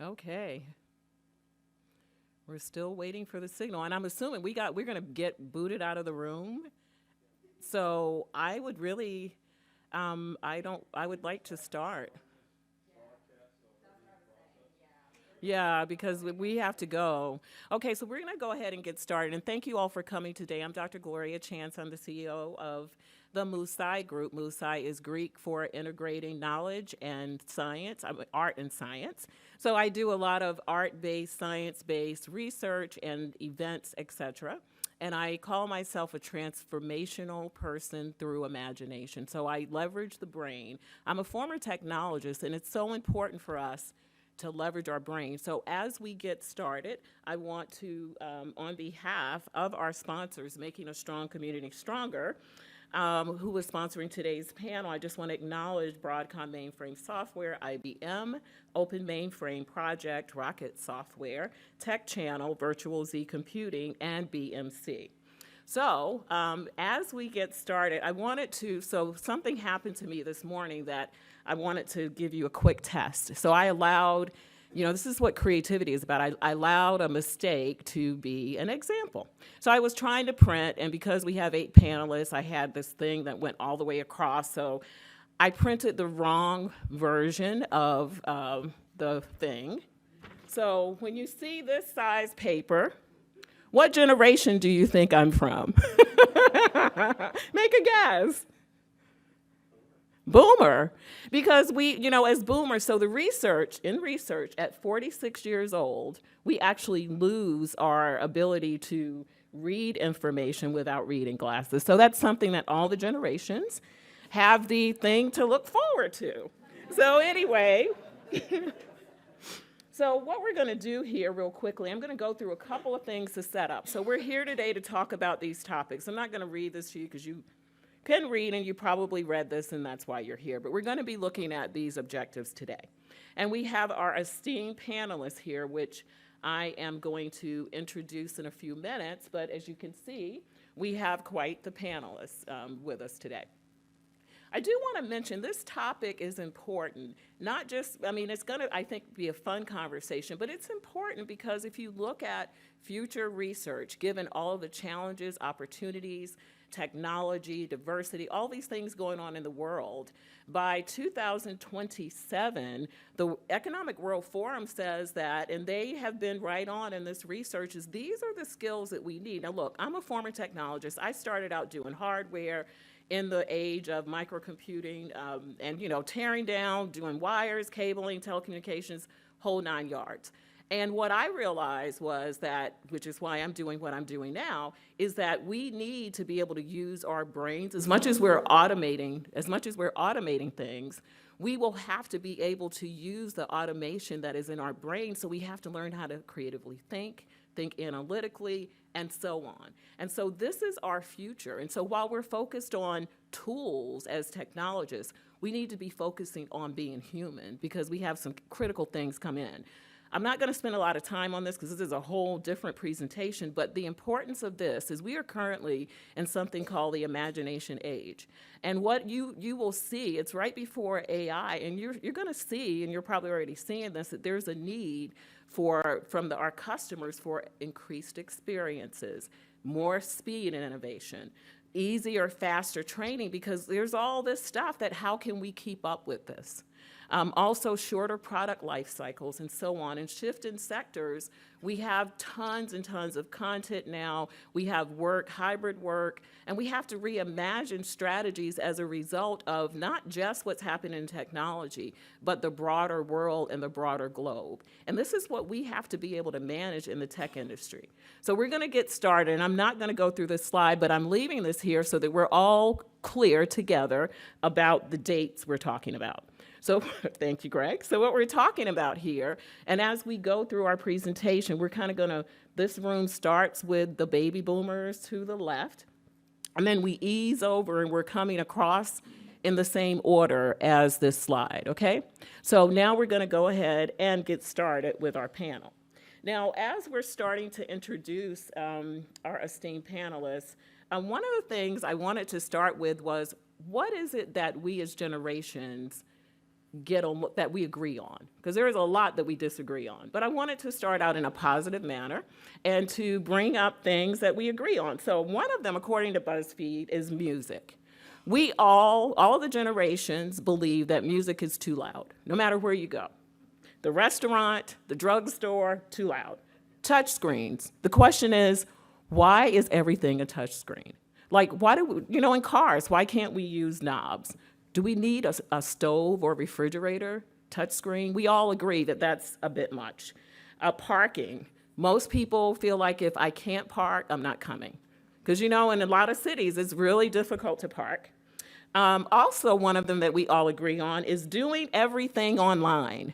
Okay. We're still waiting for the signal, and I'm assuming we're going to get booted out of the room. So I would really, I would like to start. Yeah, because we have to go. Okay, so we're going to go ahead and get started. And thank you all for coming today. I'm Dr. Gloria Chance. I'm the CEO of the Mousai Group. Mousai is Greek for integrating knowledge and science, art and science. So I do a lot of art-based, science-based research and events, etc. And I call myself a transformational person through imagination. So I leverage the brain. I'm a former technologist, and it's so important for us to leverage our brain. So as we get started, I want to, on behalf of our sponsors, Making a Strong Community Stronger, who is sponsoring today's panel, I just want to acknowledge Broadcom Mainframe Software, IBM, Open Mainframe Project, Rocket Software, Tech Channel, Virtual Z Computing, and BMC. So as we get started, so something happened to me this morning that I wanted to give you a quick test. So I allowed, this is what creativity is about. I allowed a mistake to be an example. So I was trying to print, and because we have 8 panelists, I had this thing that went all the way across. So I printed the wrong version of the thing. So when you see this size paper, what generation do you think I'm from? Make a guess. Boomer, because we, as boomers, so in research, at 46 years old, we actually lose our ability to read information without reading glasses. So that's something that all the generations have the thing to look forward to. So anyway, so what we're going to do here real quickly, I'm going to go through a couple of things to set up. So we're here today to talk about these topics. I'm not going to read this to you because you can read, and you probably read this, and that's why you're here. But we're going to be looking at these objectives today. And we have our esteemed panelists here, which I am going to introduce in a few minutes. But as you can see, we have quite the panelists with us today. I do want to mention this topic is important, not just, it's going to, I think, be a fun conversation, but it's important because if you look at future research, given all of the challenges, opportunities, technology, diversity, all these things going on in the world, by 2027, the Economic World Forum says that, and they have been right on in this research, is these are the skills that we need. Now look, I'm a former technologist. I started out doing hardware in the age of microcomputing and tearing down, doing wires, cabling, telecommunications, whole 9 yards. And what I realized was that, which is why I'm doing what I'm doing now, is that we need to be able to use our brains as much as we're automating things. We will have to be able to use the automation that is in our brain, so we have to learn how to creatively think analytically, and so on. And so this is our future. And so while we're focused on tools as technologists, we need to be focusing on being human because we have some critical things come in. I'm not going to spend a lot of time on this because this is a whole different presentation, but the importance of this is we are currently in something called the imagination age. And what you will see, it's right before AI, and you're going to see, and you're probably already seeing this, that there's a need from our customers for increased experiences, more speed and innovation, easier, faster training, because there's all this stuff that how can we keep up with this? Also shorter product life cycles and so on. And shift in sectors, we have tons and tons of content now. We have work, hybrid work, and we have to reimagine strategies as a result of not just what's happening in technology, but the broader world and the broader globe. And this is what we have to be able to manage in the tech industry. So we're going to get started, and I'm not going to go through this slide, but I'm leaving this here so that we're all clear together about the dates we're talking about. So thank you, Greg. So what we're talking about here, and as we go through our presentation, we're kind of gonna, this room starts with the baby boomers to the left, and then we ease over and we're coming across in the same order as this slide, okay? So now we're gonna go ahead and get started with our panel. Now, as we're starting to introduce our esteemed panelists, one of the things I wanted to start with was, what is it that we as generations get on that we agree on, because there is a lot that we disagree on. But I wanted to start out in a positive manner and to bring up things that we agree on. So one of them, according to BuzzFeed, is music. We all the generations believe that music is too loud, no matter where you go. The restaurant, the drugstore, too loud. Touch screens. The question is, why is everything a touch screen? Like, why do we, in cars, why can't we use knobs? Do we need a stove or refrigerator touchscreen? We all agree that that's a bit much. Parking. Most people feel like if I can't park, I'm not coming. Because, in a lot of cities, it's really difficult to park. Also, one of them that we all agree on is doing everything online.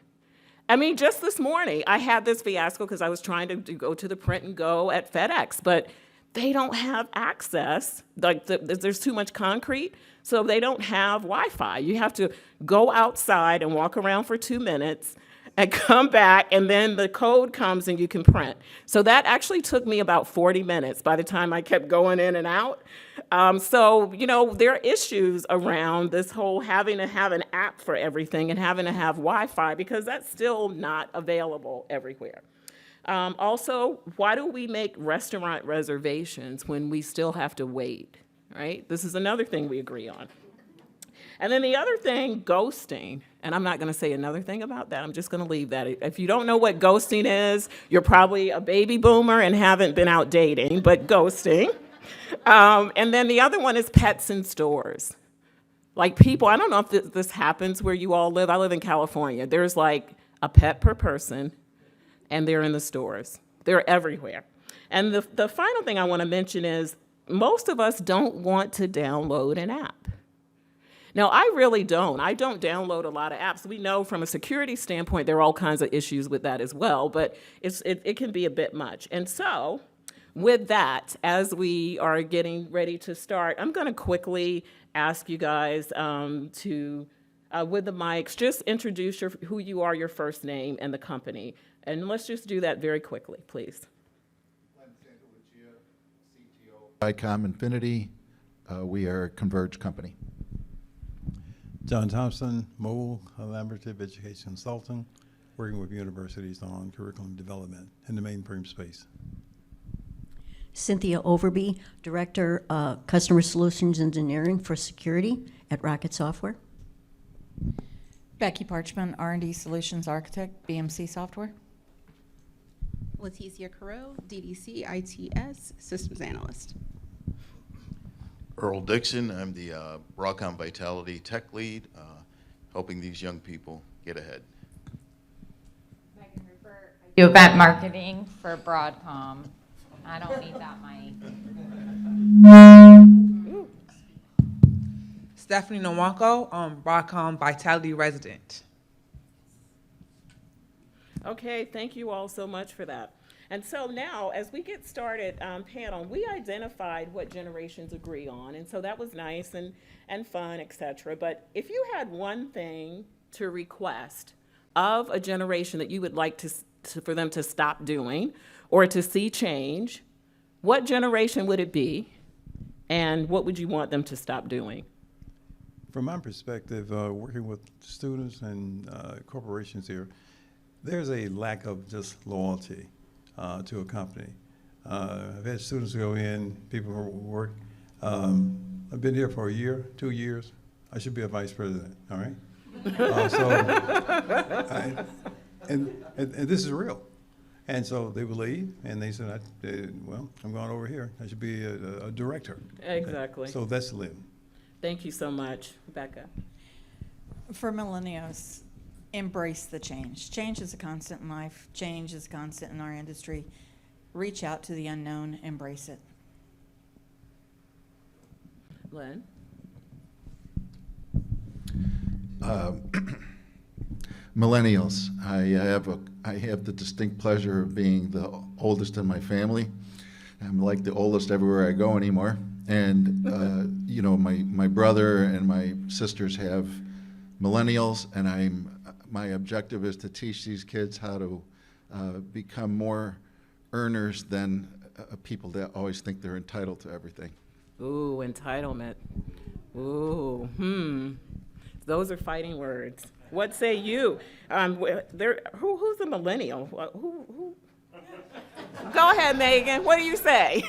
I mean, just this morning, I had this fiasco because I was trying to go to the print and go at FedEx, but they don't have access. Like, there's too much concrete, so they don't have Wi-Fi. You have to go outside and walk around for 2 minutes and come back, and then the code comes and you can print. So that actually took me about 40 minutes by the time I kept going in and out. So, there are issues around this whole having to have an app for everything and having to have Wi-Fi, because that's still not available everywhere. Also, why do we make restaurant reservations when we still have to wait, right? This is another thing we agree on. And then the other thing, ghosting. And I'm not going to say another thing about that. I'm just going to leave that. If you don't know what ghosting is, you're probably a baby boomer and haven't been out dating, but ghosting. And then the other one is pets in stores. Like, people, I don't know if this happens where you all live. I live in California. There's like a pet per person, and they're in the stores. They're everywhere. And the final thing I want to mention is most of us don't want to download an app. Now, I really don't. I don't download a lot of apps. We know from a security standpoint, there are all kinds of issues with that as well, but it can be a bit much. And so, with that, as we are getting ready to start, I'm going to quickly ask you guys to, with the mics, just introduce who you are, your first name, and the company. And let's just do that very quickly, please. I'm Santalucia, CTO. Vicom Infinity. We are a Converge company. John Thompson, mobile collaborative education consultant, working with universities on curriculum development in the mainframe space. Cynthia Overby, Director, Customer Solutions Engineering for Security at Rocket Software. Becky Parchman, R&D Solutions Architect, BMC Software. Laticia Carreau, DDC ITS Systems Analyst. Earl Dixon, I'm the Broadcom Vitality Tech Lead, helping these young people get ahead. Rupert, I do event marketing for Broadcom. I don't need that mic. Stephanie Nwankwo, Broadcom Vitality Resident. Okay, thank you all so much for that. And so now, as we get started, panel, we identified what generations agree on, and so that was nice and fun, et cetera. But if you had one thing to request of a generation that you would like for them to stop doing or to see change, what generation would it be, and what would you want them to stop doing? From my perspective, working with students and corporations here, there's a lack of just loyalty to a company. I've had students go in, people who work. I've been here for a year, 2 years. I should be a vice president, all right? And this is real. And so they would leave, and they said, well, I'm going over here. I should be a director. Exactly. So that's the living. Thank you so much, Rebecca. For millennials, embrace the change. Change is a constant in life. Change is constant in our industry. Reach out to the unknown, embrace it. Len? Millennials. I have the distinct pleasure of being the oldest in my family. I'm like the oldest everywhere I go anymore. And my brother and my sisters have millennials, and my objective is to teach these kids how to become more earners than people that always think they're entitled to everything. Ooh, entitlement. Ooh, Those are fighting words. What say you? Who's a millennial? Who? Go ahead, Megan. What do you say?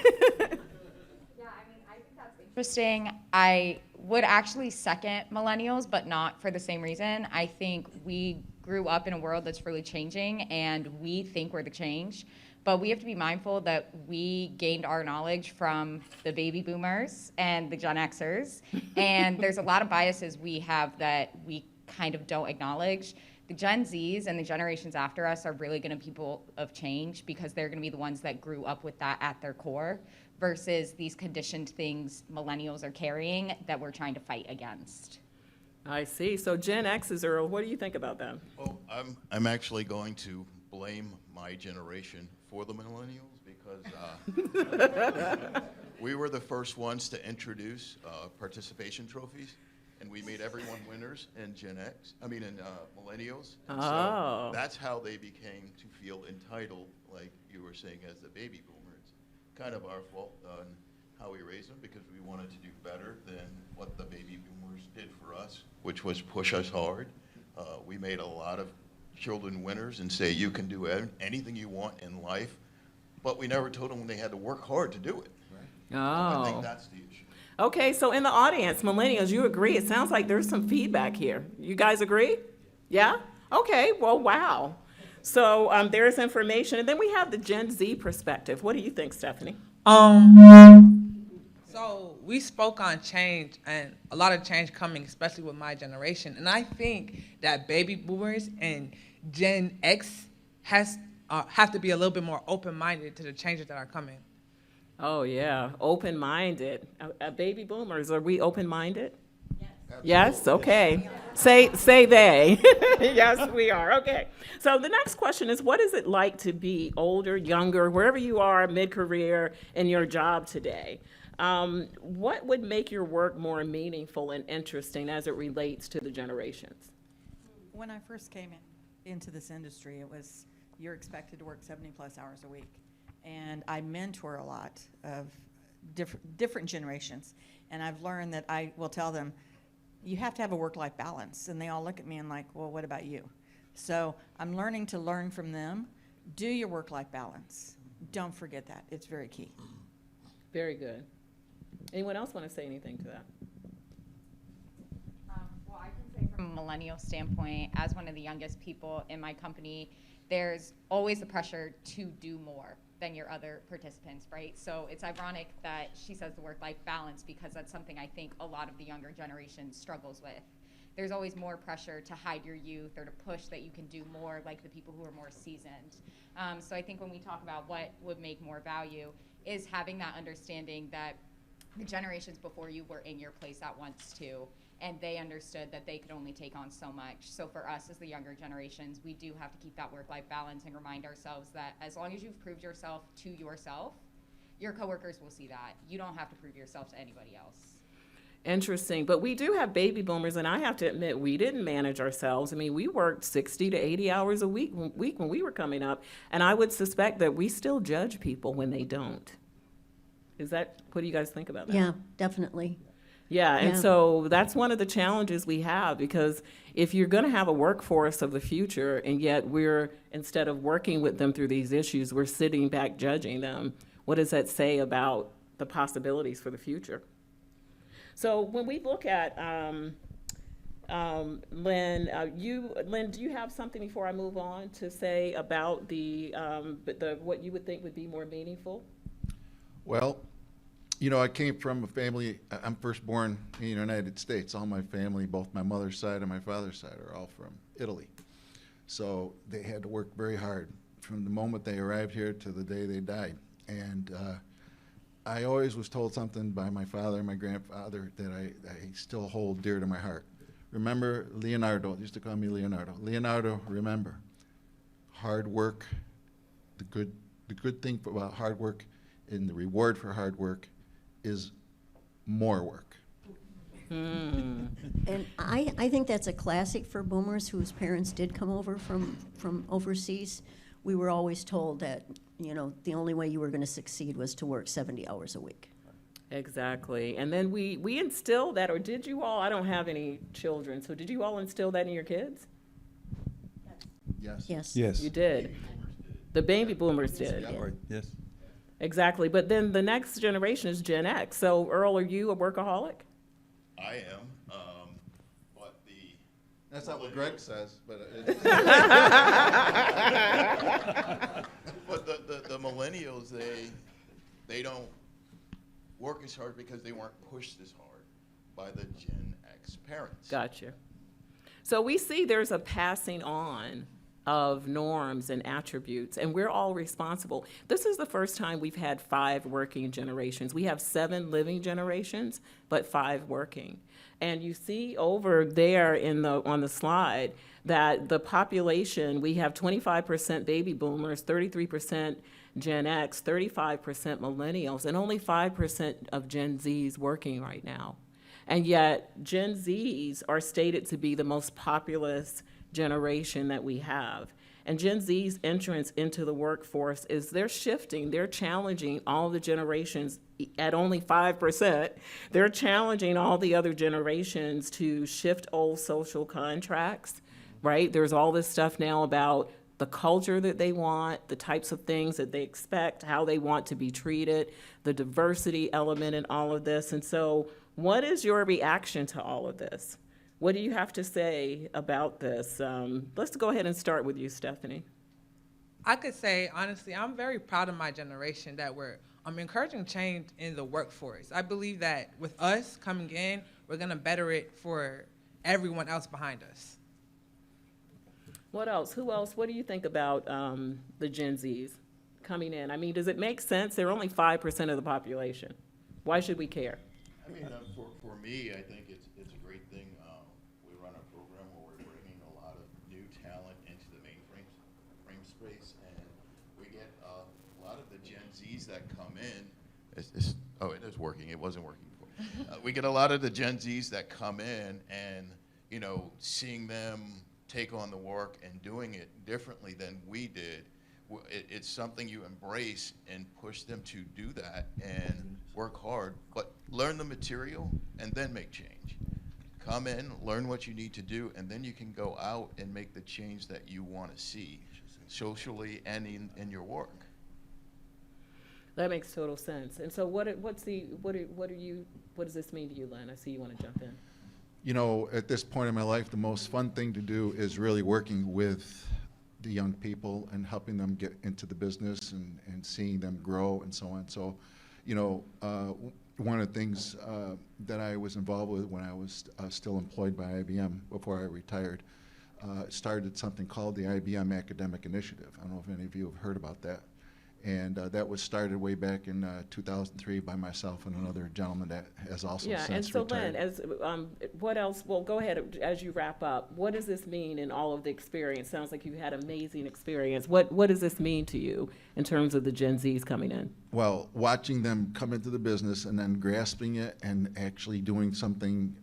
Interesting. I would actually second millennials, but not for the same reason. I think we grew up in a world that's really changing, and we think we're the change. But we have to be mindful that we gained our knowledge from the baby boomers and the Gen Xers, and there's a lot of biases we have that we kind of don't acknowledge. The Gen Zs and the generations after us are really going to be people of change because they're going to be the ones that grew up with that at their core versus these conditioned things millennials are carrying that we're trying to fight against. I see. So Gen X's, Earl, what do you think about them? Well, I'm actually going to blame my generation for the millennials because we were the first ones to introduce participation trophies, and we made everyone winners in millennials. And so that's how they became to feel entitled, like you were saying, as the baby boomers. Kind of our fault on how we raised them because we wanted to do better than what the baby boomers did for us, which was push us hard. We made a lot of children winners and say you can do anything you want in life, but we never told them they had to work hard to do it. Right? I think that's the issue. Okay, so in the audience, millennials, you agree? It sounds like there's some feedback here. You guys agree? Yeah? Okay, well, wow. So there's information. And then we have the Gen Z perspective. What do you think, Stephanie? So we spoke on change and a lot of change coming, especially with my generation. And I think that baby boomers and Gen X have to be a little bit more open-minded to the changes that are coming. Oh, yeah, open-minded. Baby boomers, are we open-minded? Yes, okay. Say they. Yes, we are. Okay. So the next question is, what is it like to be older, younger, wherever you are, mid-career in your job today? What would make your work more meaningful and interesting as it relates to the generations? When I first came into this industry, it was you're expected to work 70-plus hours a week. And I mentor a lot of different generations. And I've learned that I will tell them, you have to have a work-life balance. And they all look at me and like, well, what about you? So I'm learning to learn from them. Do your work-life balance. Don't forget that. It's very key. Very good. Anyone else want to say anything to that? Well, I can say from a millennial standpoint, as one of the youngest people in my company, there's always the pressure to do more than your other participants, right? So it's ironic that she says the work-life balance because that's something I think a lot of the younger generation struggles with. There's always more pressure to hide your youth or to push that you can do more like the people who are more seasoned. So I think when we talk about what would make more value is having that understanding that the generations before you were in your place at once too, and they understood that they could only take on so much. So for us as the younger generations, we do have to keep that work-life balance and remind ourselves that as long as you've proved yourself to yourself, your coworkers will see that. You don't have to prove yourself to anybody else. Interesting. But we do have baby boomers, and I have to admit, we didn't manage ourselves. I mean, we worked 60 to 80 hours a week when we were coming up, and I would suspect that we still judge people when they don't. What do you guys think about that? Yeah, definitely. Yeah, and Yeah. so that's one of the challenges we have, because if you're going to have a workforce of the future, and yet instead of working with them through these issues, we're sitting back judging them, what does that say about the possibilities for the future? So when we look at, Lynn, do you have something before I move on to say about what you would think would be more meaningful? Well, I came from a family, I'm firstborn in the United States. All my family, both my mother's side and my father's side, are all from Italy. So they had to work very hard from the moment they arrived here to the day they died. And I always was told something by my father and my grandfather that I still hold dear to my heart. Remember Leonardo, they used to call me Leonardo. Leonardo, remember, hard work, the good thing about hard work and the reward for hard work is more work. And I think that's a classic for boomers whose parents did come over from overseas. We were always told that, the only way you were going to succeed was to work 70 hours a week. Exactly. And then we instill that, or did you all, I don't have any children, so did you all instill that in your kids? Yes. Yes. Yes. You did. The baby boomers did. All right, yes. Exactly. But then the next generation is Gen X. So Earl, are you a workaholic? I am, but the. That's not what Greg says, but But the millennials, they don't work as hard because they weren't pushed as hard by the Gen X parents. Gotcha. So we see there's a passing on of norms and attributes, and we're all responsible. This is the first time we've had 5 working generations. We have 7 living generations, but 5 working. And you see over there on the slide that the population, we have 25% baby boomers, 33% Gen X, 35% millennials, and only 5% of Gen Zs working right now. And yet, Gen Zs are stated to be the most populous generation that we have. And Gen Z's entrance into the workforce they're shifting, they're challenging all the generations at only 5%. They're challenging all the other generations to shift old social contracts, right? There's all this stuff now about the culture that they want, the types of things that they expect, how they want to be treated, the diversity element in all of this. And so what is your reaction to all of this? What do you have to say about this? Let's go ahead and start with you, Stephanie. I could say, honestly, I'm very proud of my generation that I'm encouraging change in the workforce. I believe that with us coming in, we're going to better it for everyone else behind us. What else? Who else? What do you think about the Gen Zs coming in? I mean, does it make sense? They're only 5% of the population. Why should we care? I mean, for me, I think it's a great thing. We run a program where we're bringing a lot of new talent into the frame space, and we get a lot of the Gen Zs that come in. It is working. It wasn't working before. We get a lot of the Gen Zs that come in, and seeing them take on the work and doing it differently than we did. It's something you embrace and push them to do that and work hard, but learn the material and then make change. Come in, learn what you need to do, and then you can go out and make the change that you want to see socially and in your work. That makes total sense. And so what does this mean to you, Len? I see you want to jump in. At this point in my life, the most fun thing to do is really working with the young people and helping them get into the business and seeing them grow and so on. So, one of the things that I was involved with when I was still employed by IBM before I retired, started something called the IBM Academic Initiative. I don't know if any of you have heard about that. And that was started way back in 2003 by myself and another gentleman that has also since retired. Len, what else? Well, go ahead as you wrap up. What does this mean in all of the experience? Sounds like you had amazing experience. What does this mean to you in terms of the Gen Zs coming in? Well, watching them come into the business and then grasping it and actually doing something,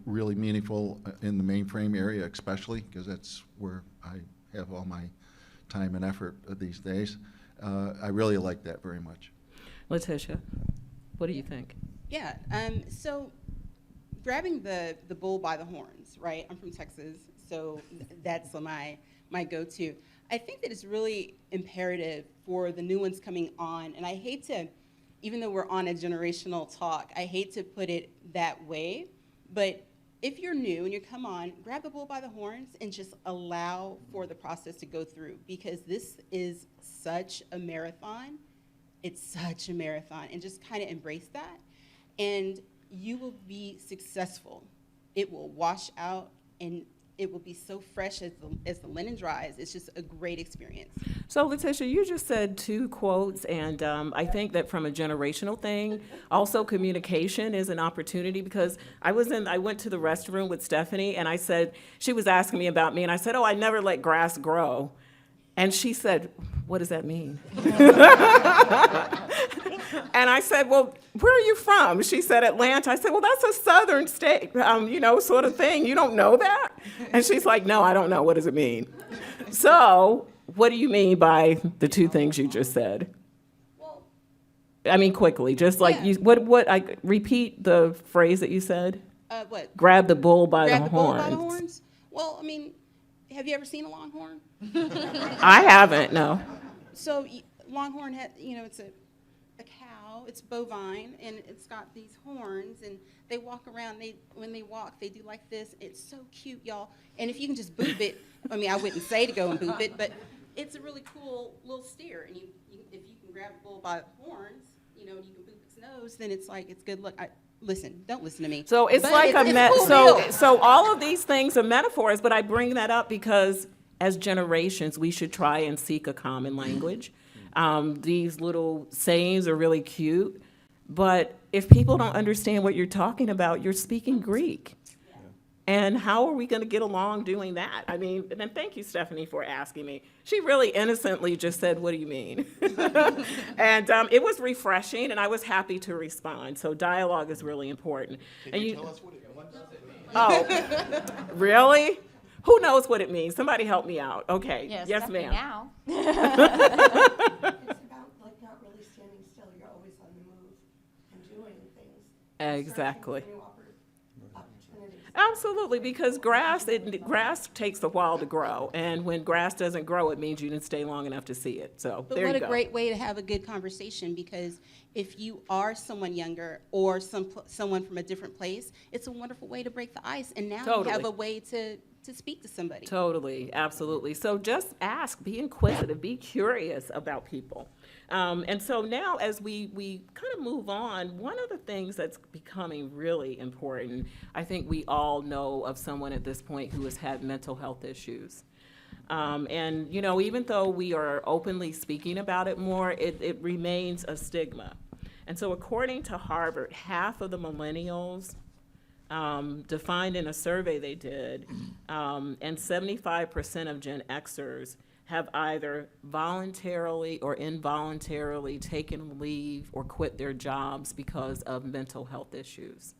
really meaningful in the mainframe area, especially because that's where I have all my time and effort these days. I really like that very much. Laticia, what do you think? Yeah, so grabbing the bull by the horns, right? I'm from Texas, so that's my go-to. I think that it's really imperative for the new ones coming on, and I hate to, even though we're on a generational talk, I hate to put it that way, but if you're new and you come on, grab the bull by the horns and just allow for the process to go through, because this is such a marathon. It's such a marathon, and just kind of embrace that, and you will be successful. It will wash out, and it will be so fresh as the linen dries. It's just a great experience. So, Laticia, you just said 2 quotes, and I think that from a generational thing, also communication is an opportunity, because I went to the restroom with Stephanie, and she was asking me about me, and I said, I never let grass grow. And she said, what does that mean? And I said, well, where are you from? She said, Atlanta. I said, well, that's a southern state, sort of thing. You don't know that? And she's like, no, I don't know. What does it mean? So what do you mean by the 2 things you just said? Well, I mean, quickly, just like Yeah. repeat the phrase that you said? What? Grab the bull by Grab the the bull horns. by the horns? Well, I mean, have you ever seen a longhorn? I haven't, no. So longhorn it's a cow, it's bovine, and it's got these horns, and they walk around. When they walk, they do like this. It's so cute, y'all. And if you can just boop it, I mean, I wouldn't say to go and boop it, but it's a really cool little steer. And if you can grab the bull by the horns, you can boop its nose, then it's like it's good luck. Listen, don't listen to me. So it's But like it's cool. so all of these things are metaphors, but I bring that up because as generations, we should try and seek a common language. These little sayings are really cute, but if people don't understand what you're talking about, you're speaking Greek. And how are we going to get along doing that? I mean, and then thank you, Stephanie, for asking me. She really innocently just said, "What do you mean?" And it was refreshing, and I was happy to respond. So dialogue is really important. Can you tell us what does it mean? Oh, really? Who knows what it means? Somebody help me out. Okay. Yes, ma'am. Now. It's about like not really standing still. You're always on the move and doing things. Exactly. Searching for new opportunities. Absolutely, because grass takes a while to grow, and when grass doesn't grow, it means you didn't stay long enough to see it. So But there what you a go. great way to have a good conversation, because if you are someone younger or someone from a different place, it's a wonderful way to break the ice, and now you have Totally. a way to speak to somebody. Totally, absolutely. So just ask, be inquisitive, be curious about people. And so now as we kind of move on, one of the things that's becoming really important, I think we all know of someone at this point who has had mental health issues. And, even though we are openly speaking about it more, it remains a stigma. And so according to Harvard, half of the millennials defined in a survey they did, and 75% of Gen Xers have either voluntarily or involuntarily taken leave or quit their jobs because of mental health issues.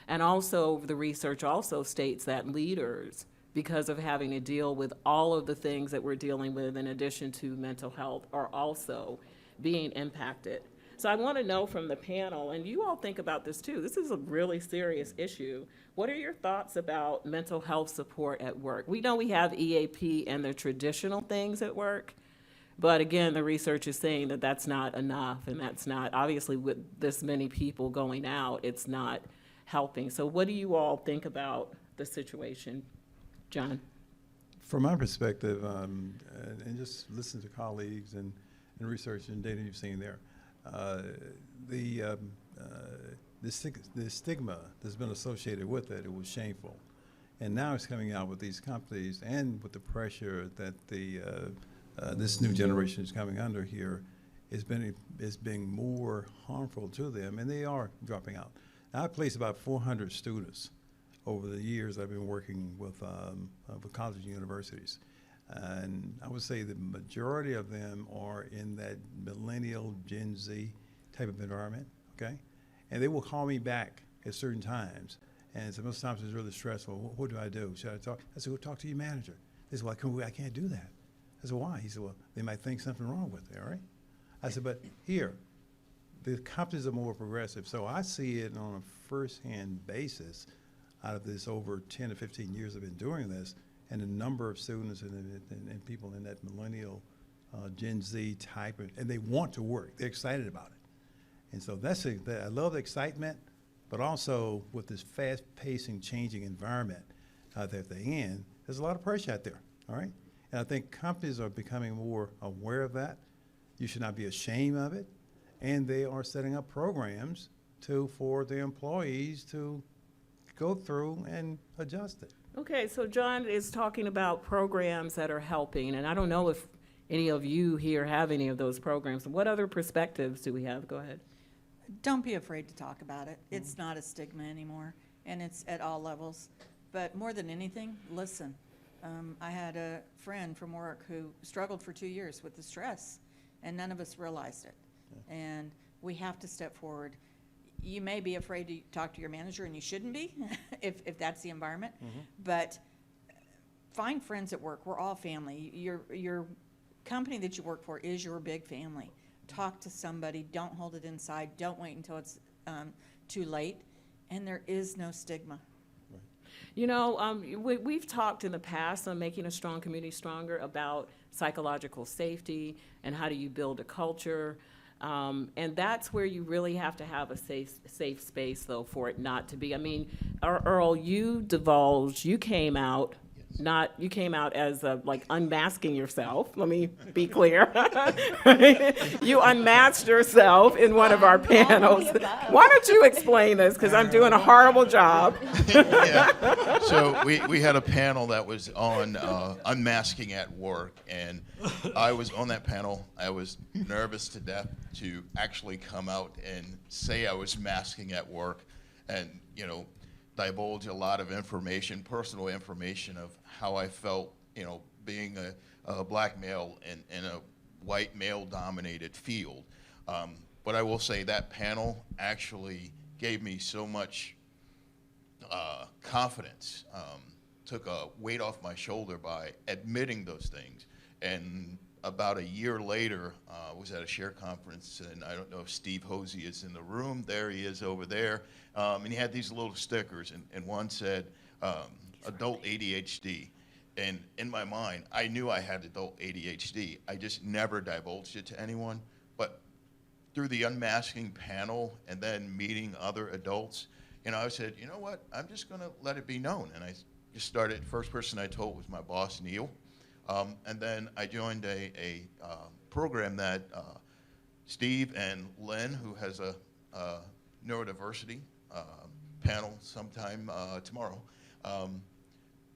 And also, the research also states that leaders, because of having to deal with all of the things that we're dealing with in addition to mental health, are also being impacted. So I want to know from the panel, and you all think about this too, this is a really serious issue. What are your thoughts about mental health support at work? We know we have EAP and the traditional things at work, but again, the research is saying that that's not enough, and that's not, obviously with this many people going out, it's not helping. So what do you all think about the situation? John? From my perspective, and just listen to colleagues and research and data you've seen there, the stigma that's been associated with it was shameful. And now it's coming out with these companies and with the pressure that this new generation is coming under here is being more harmful to them, and they are dropping out. Now, I've placed about 400 students over the years I've been working with colleges and universities. And I would say the majority of them are in that millennial Gen Z type of environment, okay? And they will call me back at certain times. And so most times it's really stressful. What do I do? Should I talk? I said, well, talk to your manager. They said, well, I can't do that. I said, why? He said, well, they might think something wrong with it, all right? I said, but here, the companies are more progressive. So I see it on a first-hand basis out of this over 10 to 15 years I've been doing this, and the number of students and people in that millennial Gen Z type, and they want to work. They're excited about it. And so I love the excitement, but also with this fast-pacing, changing environment that they're in, there's a lot of pressure out there, all right? And I think companies are becoming more aware of that. You should not be ashamed of it. And they are setting up programs for their employees to go through and adjust it. Okay, so John is talking about programs that are helping, and I don't know if any of you here have any of those programs. What other perspectives do we have? Go ahead. Don't be afraid to talk about it. It's not a stigma anymore, and it's at all levels. But more than anything, listen. I had a friend from work who struggled for 2 years with the stress, and none of us realized it. Yeah. And we have to step forward. You may be afraid to talk to your manager, and you shouldn't be, if that's the environment. Mm-hmm. But find friends at work. We're all family. Your company that you work for is your big family. talk to somebody, don't hold it inside, don't wait until it's too late, and there is no stigma. You know, we've talked in the past on making a strong community stronger about psychological safety and how do you build a culture. And that's where you really have to have a safe space, though, for it not to be. I mean, Earl, you divulged, you came out as like unmasking yourself. Let me be clear. You unmasked yourself in one of our panels. Why don't you explain this? Because I'm doing a horrible job. Yeah. So we had a panel that was on unmasking at work, and I was on that panel. I was nervous to death to actually come out and say I was masking at work, and divulge a lot of information, personal information of how I felt, being a black male in a white male-dominated field. But I will say that panel actually gave me so much confidence, took a weight off my shoulder by admitting those things. And about a year later, I was at a share conference, and I don't know if Steve Hosey is in the room. There he is over there. And he had these little stickers, and one said, adult ADHD. And in my mind, I knew I had adult ADHD. I just never divulged it to anyone. But through the unmasking panel and then meeting other adults, I said, you know what, I'm just going to let it be known. And I just started, first person I told was my boss, Neil. And then I joined a program that Steve and Lynn, who has a neurodiversity panel sometime tomorrow,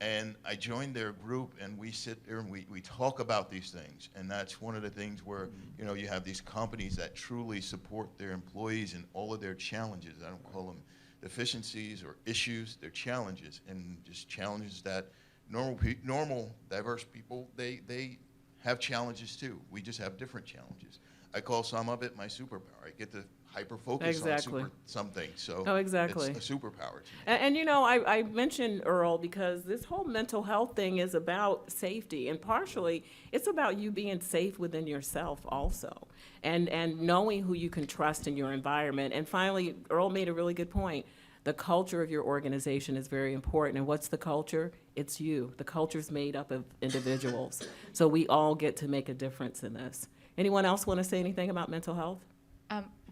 and I joined their group, and we sit there and we talk about these things. And that's one of the things where you have these companies that truly support their employees in all of their challenges. I don't call them deficiencies or issues, they're challenges, and just challenges that normal diverse people, they have challenges too. We just have different challenges. I call some of it my superpower. I get to hyper focus on something. So exactly. It's a superpower to me. And I mentioned Earl because this whole mental health thing is about safety, and partially it's about you being safe within yourself also, and knowing who you can trust in your environment. And finally, Earl made a really good point. The culture of your organization is very important. And what's the culture? It's you. The culture's made up of individuals. So we all get to make a difference in this. Anyone else want to say anything about mental health?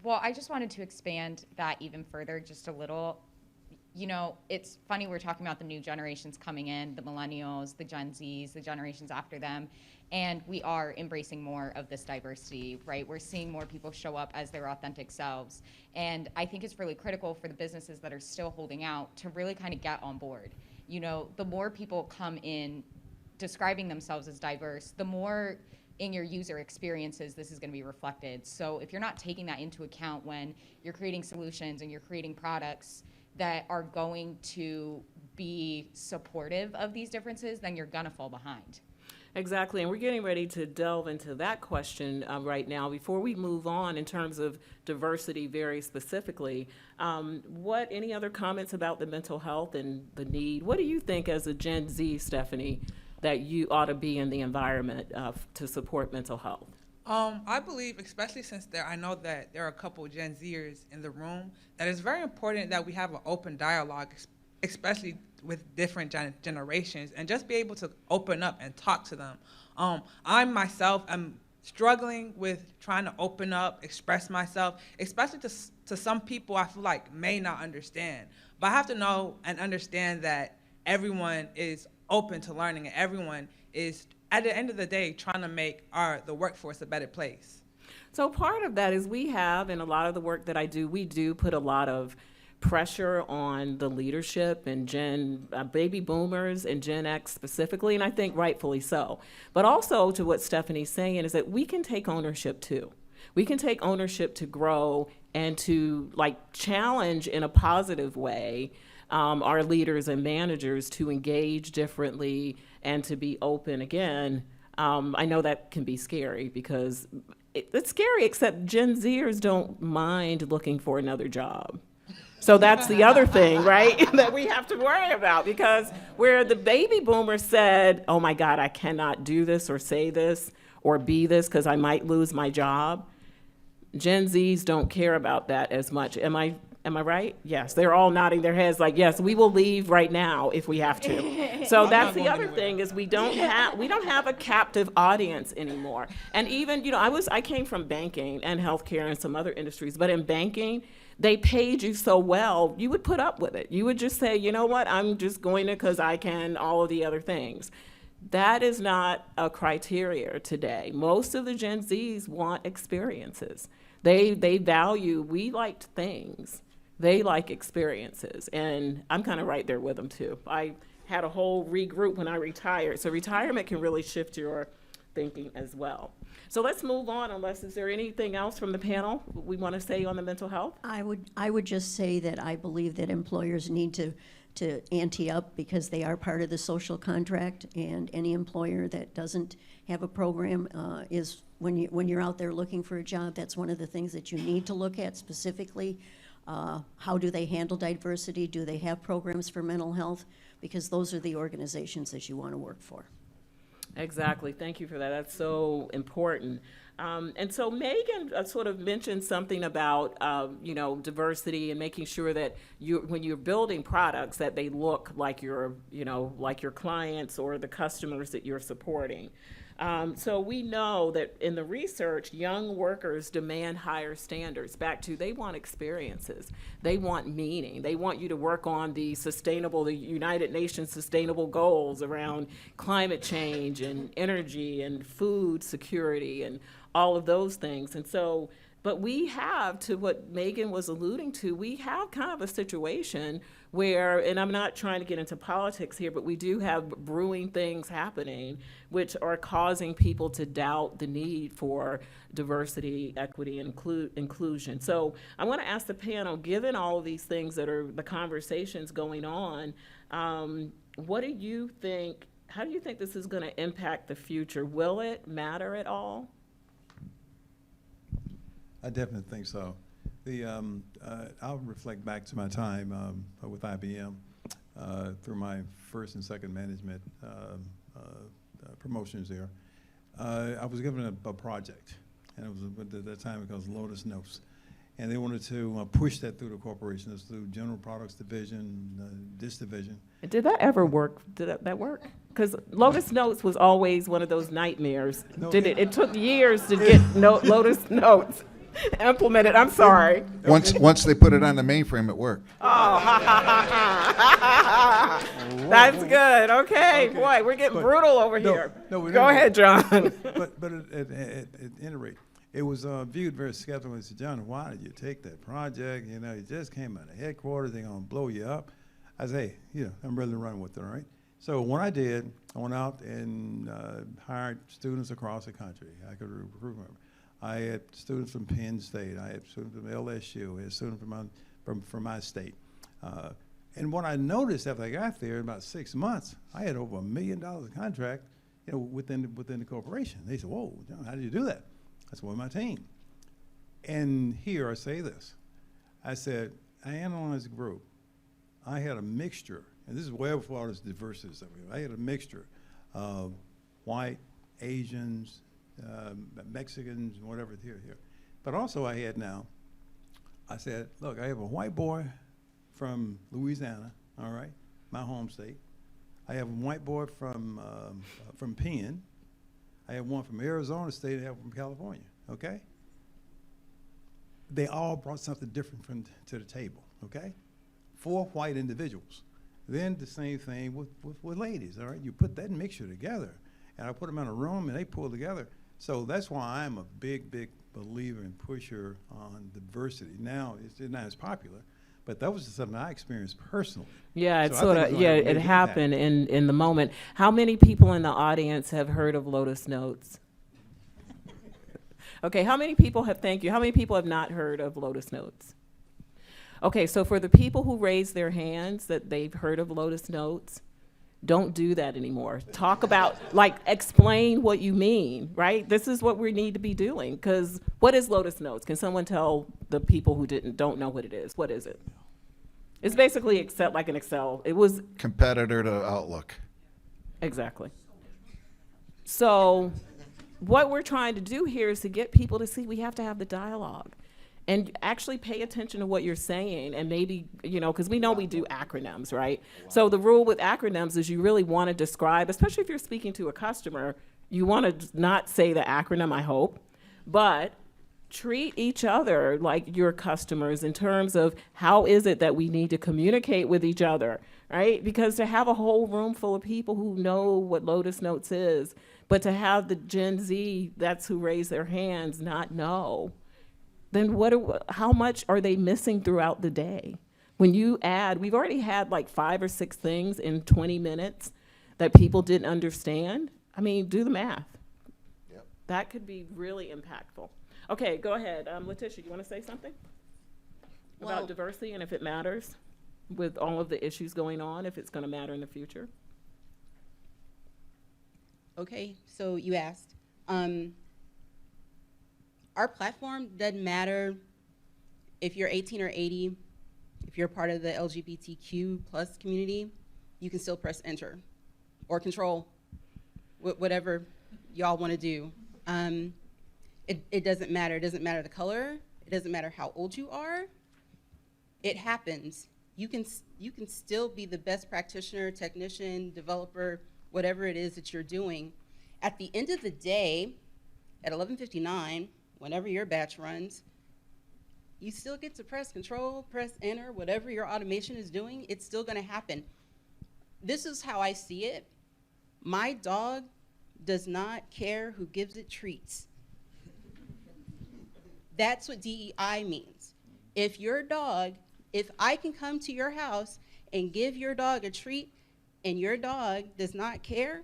Well, I just wanted to expand that even further just a little. It's funny we're talking about the new generations coming in, the millennials, the Gen Zs, the generations after them, and we are embracing more of this diversity, right? We're seeing more people show up as their authentic selves. And I think it's really critical for the businesses that are still holding out to really kind of get on board. The more people come in describing themselves as diverse, the more in your user experiences this is going to be reflected. So if you're not taking that into account when you're creating solutions and you're creating products that are going to be supportive of these differences, then you're going to fall behind. Exactly, and we're getting ready to delve into that question right now. Before we move on in terms of diversity very specifically, any other comments about the mental health and the need? What do you think as a Gen Z, Stephanie, that you ought to be in the environment to support mental health? I believe, especially since I know that there are a couple Gen Zers in the room, that it's very important that we have an open dialogue, especially with different generations, and just be able to open up and talk to them. I myself am struggling with trying to open up, express myself, especially to some people I feel like may not understand. But I have to know and understand that everyone is open to learning, and everyone is, at the end of the day, trying to make the workforce a better place. So part of that is we have, in a lot of the work that I do, we do put a lot of pressure on the leadership and baby boomers and Gen X specifically, and I think rightfully so. But also to what Stephanie's saying is that we can take ownership too. We can take ownership to grow and to challenge in a positive way our leaders and managers to engage differently and to be open again. I know that can be scary because it's scary, except Gen Zers don't mind looking for another job. So that's the other thing, right, that we have to worry about, because where the baby boomers said, oh my God, I cannot do this or say this or be this because I might lose my job, Gen Zs don't care about that as much. Am I right? Yes, they're all nodding their heads like, yes, we will leave right now if we have to. So that's the other thing, is we don't have a captive audience anymore. And even, I came from banking and healthcare and some other industries, but in banking, they paid you so well, you would put up with it. You would just say, you know what, I'm just going to because I can, all of the other things. That is not a criteria today. Most of the Gen Zs want experiences. They value, we liked things. They like experiences. And I'm kind of right there with them too. I had a whole regroup when I retired. So retirement can really shift your thinking as well. So let's move on, unless, is there anything else from the panel we want to say on the mental health? I would just say that I believe that employers need to ante up, because they are part of the social contract, and any employer that doesn't have a program is, when you're out there looking for a job, that's one of the things that you need to look at specifically. How do they handle diversity? Do they have programs for mental health? Because those are the organizations that you want to work for. Exactly. Thank you for that. That's so important. And so Megan sort of mentioned something about, diversity and making sure that when you're building products, that they look like your clients or the customers that you're supporting. So we know that in the research, young workers demand higher standards. Back to, they want experiences. They want meaning. They want you to work on the United Nations sustainable goals around climate change and energy and food security and all of those things. And so, but we have, to what Megan was alluding to, we have kind of a situation where, and I'm not trying to get into politics here, but we do have brewing things happening which are causing people to doubt the need for diversity, equity, and inclusion. So I want to ask the panel, given all of these things that are the conversations going on, what do you think, how do you think this is going to impact the future? Will it matter at all? I definitely think so. I'll reflect back to my time with IBM through my first and second management promotions there. I was given a project, and it was at that time it was Lotus Notes, and they wanted to push that through the corporation. It was through General Products Division, this division. Did that ever work? Did that work? Because Lotus Notes was always one of those nightmares. No, It took years to get Lotus Notes implemented. I'm sorry. Once they put it on the mainframe, it worked. Oh, that's good. Okay, boy, we're getting brutal over here. Go ahead, John. But at any rate, it was viewed very skeptically. I said, John, why did you take that project? You just came out of headquarters. They're going to blow you up. I said, hey, I'm ready to run with it, all right? So what I did, I went out and hired students across the country. I could recruit them. I had students from Penn State. I had students from LSU. I had students from my state. And what I noticed after I got there, in about 6 months, I had over $1 million of contract, within the corporation. They said, "Whoa, John, how did you do that?" I said, "Well, my team." And here I say this. I said, I analyzed the group. I had a mixture, and this is way before all this diversity stuff. I had a mixture of white, Asians, Mexicans, whatever, here. But also I said, look, I have a white boy from Louisiana, all right, my home state. I have a white boy from Penn. I have one from Arizona State, I have one from California, okay? They all brought something different to the table, okay? 4 white individuals. Then the same thing with ladies, all right? You put that mixture together, and I put them in a room, and they pull together. So that's why I'm a big believer and pusher on diversity. Now, it's not as popular, but that was just something I experienced personally. Yeah, So it happened in the moment. How many people in the audience have heard of Lotus Notes? Okay, how many people have not heard of Lotus Notes? Okay, so for the people who raised their hands that they've heard of Lotus Notes, don't do that anymore. Talk about, explain what you mean, right? This is what we need to be doing, because what is Lotus Notes? Can someone tell the people who don't know what it is? What is it? It's basically an Excel. It was Competitor to Outlook. exactly. So what we're trying to do here is to get people to see we have to have the dialogue and actually pay attention to what you're saying, and maybe, because we know we do acronyms, right? So the rule with acronyms is you really want to describe, especially if you're speaking to a customer, you want to not say the acronym, I hope, but treat each other like your customers in terms of how is it that we need to communicate with each other, right? Because to have a whole room full of people who know what Lotus Notes is, but to have the Gen Z, that's who raise their hands, not know, then how much are they missing throughout the day? When you add, we've already had like 5 or 6 things in 20 minutes that people didn't understand. I mean, do the math. Yep. That could be really impactful. Okay, go ahead. Laticia, you want to say something Well- about diversity and if it matters with all of the issues going on, if it's going to matter in the future? Okay, so you asked. Our platform doesn't matter if you're 18 or 80, if you're part of the LGBTQ plus community, you can still press enter or control, whatever y'all want to do. It doesn't matter. It doesn't matter the color. It doesn't matter how old you are. It happens. You can still be the best practitioner, technician, developer, whatever it is that you're doing. At the end of the day, at 11:59, whenever your batch runs, you still get to press control, press enter, whatever your automation is doing, it's still gonna happen. This is how I see it. My dog does not care who gives it treats. That's what DEI means. If I can come to your house and give your dog a treat and your dog does not care,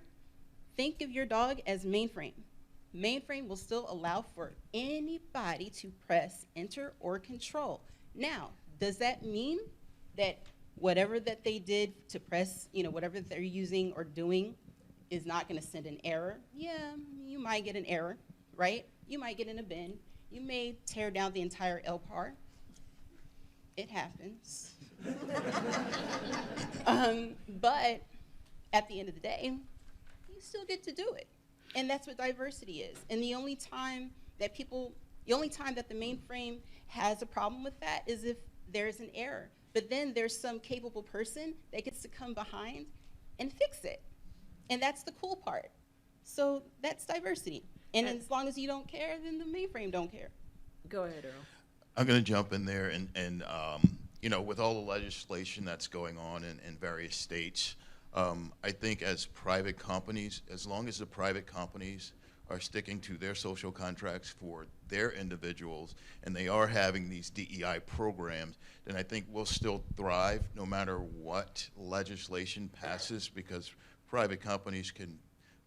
think of your dog as Mainframe. Mainframe will still allow for anybody to press enter or control. Now, does that mean that whatever that they did to press, whatever they're using or doing is not gonna send an error? Yeah, you might get an error, right? You might get in a bin. You may tear down the entire LPAR. It happens. But at the end of the day, you still get to do it. And that's what diversity is. And the only time that the mainframe has a problem with that is if there's an error. But then there's some capable person that gets to come behind and fix it. And that's the cool part. So that's diversity. And as long as you don't care, then the mainframe don't care. Go ahead, Earl. I'm going to jump in there and with all the legislation that's going on in various states, I think as private companies, as long as the private companies are sticking to their social contracts for their individuals and they are having these DEI programs, then I think we'll still thrive no matter what legislation passes, because private companies can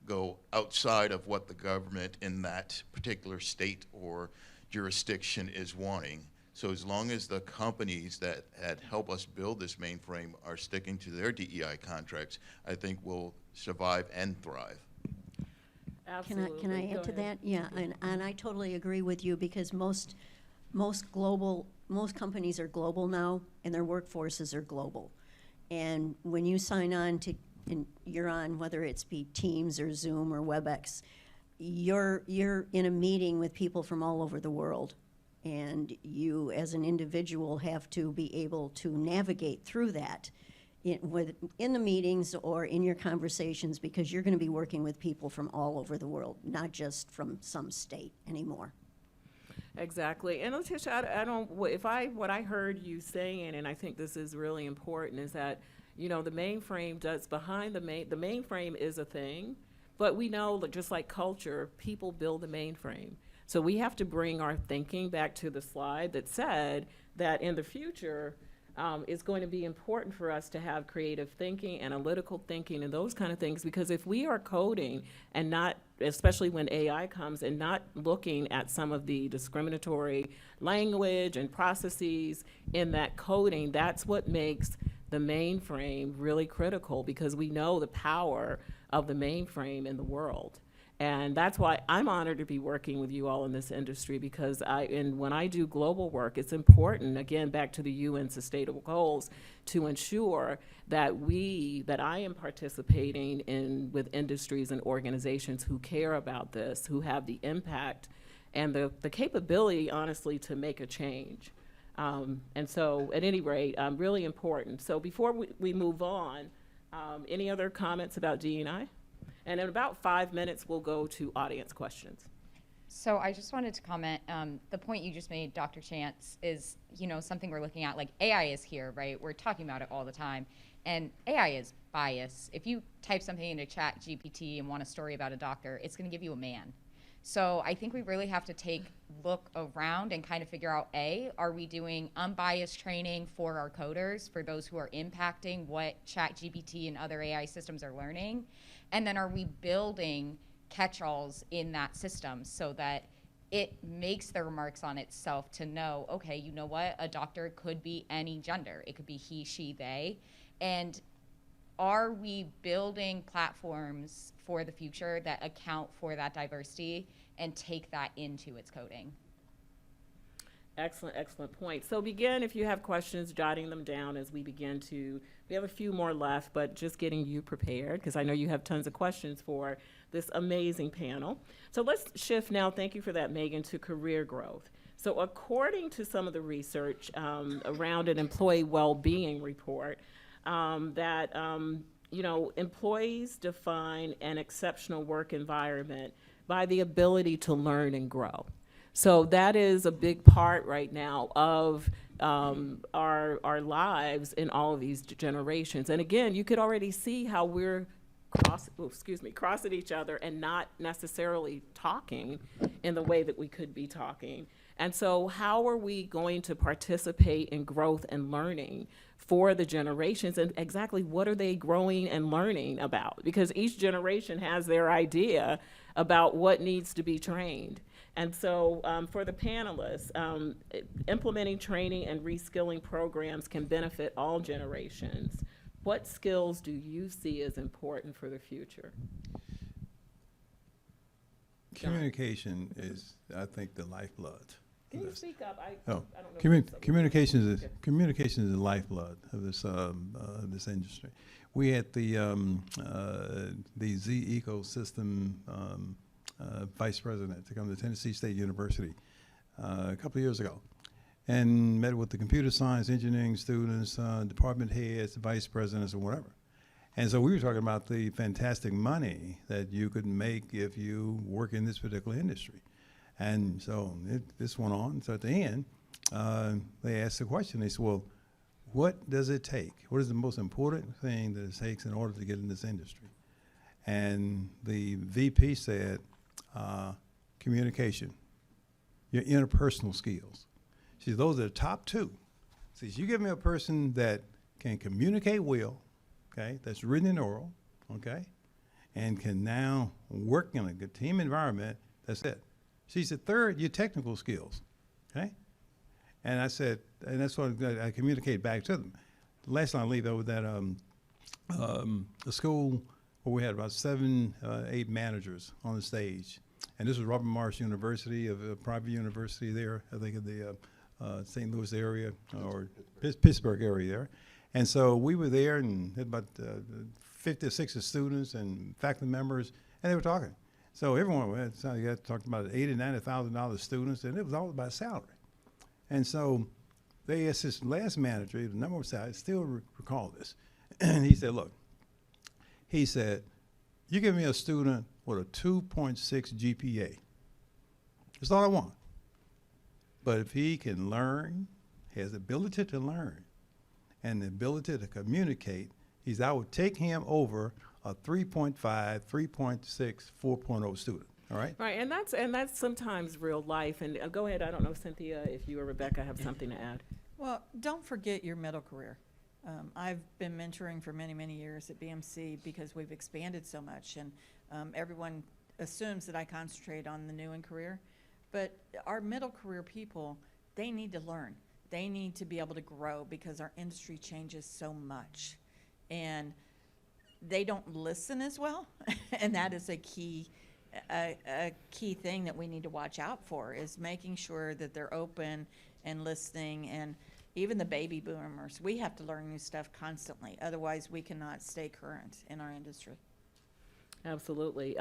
go outside of what the government in that particular state or jurisdiction is wanting. So as long as the companies that had helped us build this mainframe are sticking to their DEI contracts, I think we'll survive and thrive. Absolutely. Can I Go add to ahead. that? Yeah, and I totally agree with you, because most companies are global now, and their workforces are global. And when you sign on to, and you're on, whether it's be Teams or Zoom or WebEx, you're in a meeting with people from all over the world. And you, as an individual, have to be able to navigate through that in the meetings or in your conversations, because you're going to be working with people from all over the world, not just from some state anymore. Exactly. And Laticia, what I heard you saying, and I think this is really important, is that, the mainframe the mainframe is a thing, but we know, just like culture, people build the mainframe. So we have to bring our thinking back to the slide that said that in the future, it's going to be important for us to have creative thinking, analytical thinking, and those kind of things, because if we are coding and not, especially when AI comes, and not looking at some of the discriminatory language and processes in that coding, that's what makes the mainframe really critical, because we know the power of the mainframe in the world. And that's why I'm honored to be working with you all in this industry, because when I do global work, it's important, again, back to the UN Sustainable Goals, to ensure that I am participating with industries and organizations who care about this, who have the impact and the capability, honestly, to make a change. And so, at any rate, really important. So before we move on, any other comments about D&I? And in about 5 minutes, we'll go to audience questions. So I just wanted to comment, the point you just made, Dr. Chance, is, something we're looking at. Like, AI is here, right? We're talking about it all the time. And AI is biased. If you type something into Chat GPT and want a story about a doctor, it's going to give you a man. So I think we really have to look around and kind of figure out, are we doing unbiased training for our coders, for those who are impacting what Chat GPT and other AI systems are learning? And then are we building catch-alls in that system so that it makes the remarks on itself to know, okay, you know what, a doctor could be any gender. It could be he, she, they. And are we building platforms for the future that account for that diversity and take that into its coding? Excellent, excellent point. So begin, if you have questions, jotting them down as we begin to, we have a few more left, but just getting you prepared, because I know you have tons of questions for this amazing panel. So let's shift now, thank you for that, Megan, to career growth. So according to some of the research around an employee well-being report, employees define an exceptional work environment by the ability to learn and grow. So that is a big part right now of our lives in all of these generations. And again, you could already see how we're crossing each other and not necessarily talking in the way that we could be talking. And so how are we going to participate in growth and learning for the generations, and exactly what are they growing and learning about? Because each generation has their idea about what needs to be trained. And so for the panelists, implementing training and reskilling programs can benefit all generations. What skills do you see as important for the future? Communication is, I think, the lifeblood. Can you speak up? I don't know. Communication is the lifeblood of this industry. We had the Z ecosystem vice president to come to Tennessee State University a couple of years ago, and met with the computer science engineering students, department heads, vice presidents, or whatever. And so we were talking about the fantastic money that you could make if you work in this particular industry. And so this went on. So at the end, they asked the question. They said, well, what does it take? What is the most important thing that it takes in order to get in this industry? And the VP said, communication, your interpersonal skills. She said, those are the top two. She says, you give me a person that can communicate well, okay, that's written in oral, okay, and can now work in a good team environment, that's it. She said, third, your technical skills, okay? And I said, and that's what I communicate back to them. Last night I leave over that the school where we had about 8 managers on the stage. And this was Robert Morris University, a private university there, I think in the St. Louis area or Pittsburgh area there. And so we were there and had about 50 or 60 students and faculty members, and they were talking. So everyone talked about $80,000 to $90,000 students, and it was all about salary. And so they asked this last manager, the number of salaries, I still recall this, and he said, look, he said, you give me a student with a 2.6 GPA. That's all I want. But if he can learn, has the ability to learn, and the ability to communicate, he said, I would take him over a 3.5, 3.6, 4.0 student. All right? Right, and that's sometimes real life. And go ahead, I don't know, Cynthia, if you or Rebecca have something to add. Well, don't forget your middle career. I've been mentoring for many, many years at BMC because we've expanded so much, and everyone assumes that I concentrate on the new in career. But our middle career people, they need to learn. They need to be able to grow because our industry changes so much. And they don't listen as well, and that is a key a key thing that we need to watch out for is making sure that they're open and listening. And even the baby boomers, we have to learn new stuff constantly. Otherwise, we cannot stay current in our industry. Absolutely.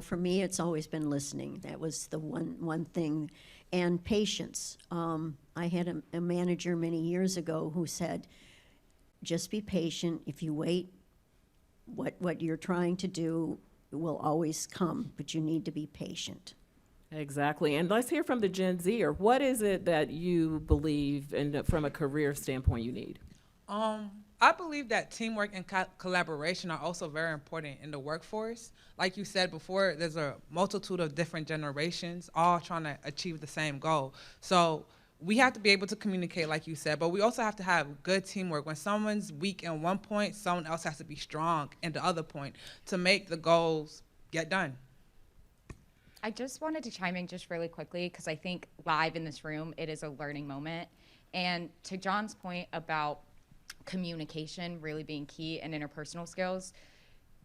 For me, it's always been listening. That was the one thing. And patience. I had a manager many years ago who said, just be patient. If you wait, what you're trying to do will always come, but you need to be patient. Exactly. And let's hear from the Gen Zer. What is it that you believe, and from a career standpoint, you need? I believe that teamwork and collaboration are also very important in the workforce. Like you said before, there's a multitude of different generations all trying to achieve the same goal. So we have to be able to communicate, like you said, but we also have to have good teamwork. When someone's weak in one point, someone else has to be strong in the other point to make the goals get done. I just wanted to chime in just really quickly because I think live in this room, it is a learning moment. And to John's point about communication really being key and interpersonal skills,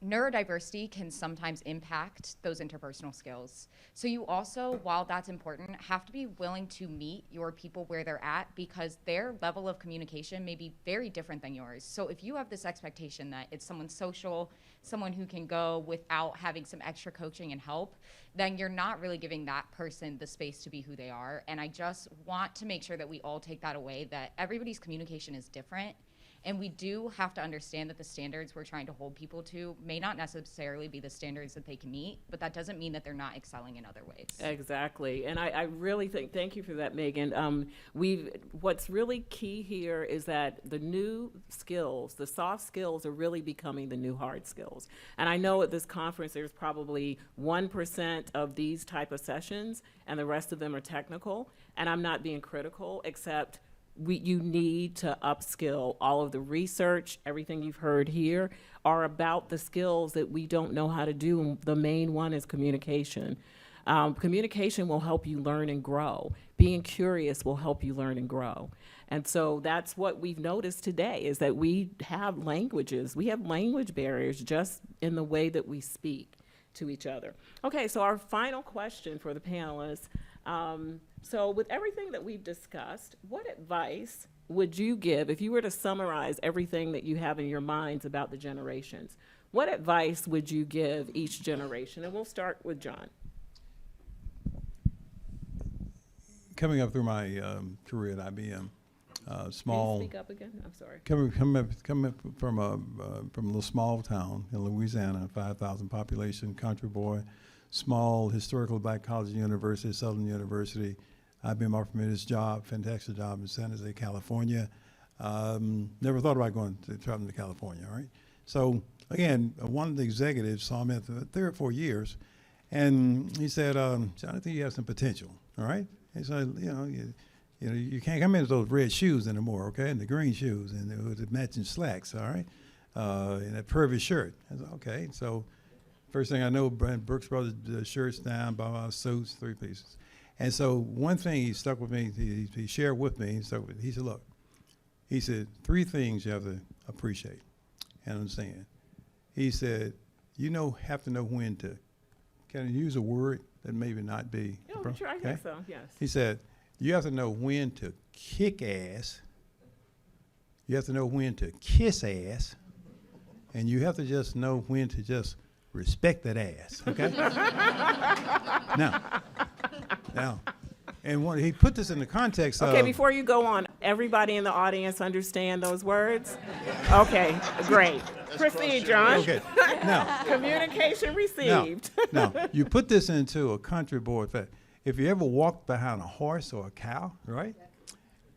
neurodiversity can sometimes impact those interpersonal skills. So you also, while that's important, have to be willing to meet your people where they're at because their level of communication may be very different than yours. So if you have this expectation that it's someone social, someone who can go without having some extra coaching and help, then you're not really giving that person the space to be who they are. And I just want to make sure that we all take that away, that everybody's communication is different. And we do have to understand that the standards we're trying to hold people to may not necessarily be the standards that they can meet, but that doesn't mean that they're not excelling in other ways. Exactly. And I really think, thank you for that, Megan. What's really key here is that the new skills, the soft skills are really becoming the new hard skills. And I know at this conference there's probably 1% of these type of sessions and the rest of them are technical. And I'm not being critical, except you need to upskill. All of the research, everything you've heard here, are about the skills that we don't know how to do. And the main one is communication. Communication will help you learn and grow. Being curious will help you learn and grow. And so that's what we've noticed today, is that we have languages. We have language barriers just in the way that we speak to each other. Okay, so our final question for the panelists. So with everything that we've discussed, what advice would you give if you were to summarize everything that you have in your minds about the generations? What advice would you give each generation? And we'll start with John. Coming up through my career at IBM, small. Can you speak up again? I'm sorry. Coming up from a little small town in Louisiana, 5,000 population, country boy, small historical black college and university, Southern University. IBM offered me this job, fantastic job in San Jose, California. Never thought about going to traveling to California, all right? So again, one of the executives saw me after 3 or 4 years, and he said, John, I think you have some potential, all right? He said, you can't come in with those red shoes anymore, okay, and the green shoes, and the matching slacks, all right, and that pervy shirt. I said, okay, so first thing I know, Brooks brought the shirts down, bought our suits, 3 pieces. And so one thing he stuck with me, he shared with me, he said, look, he said, 3 things you have to appreciate and understand. He said, have to know when to, can I use a word that maybe not be? Oh, sure, I think so, yes. He said, you have to know when to kick ass, you have to know when to kiss ass, and you have to just know when to just respect that ass, okay? Now, and when he put this in the context of... Okay, before you go on, everybody in the audience understand those words? Okay, great. Proceed, John. Okay, now... Communication received. Now, you put this into a country boy fact. If you ever walked behind a horse or a cow, right?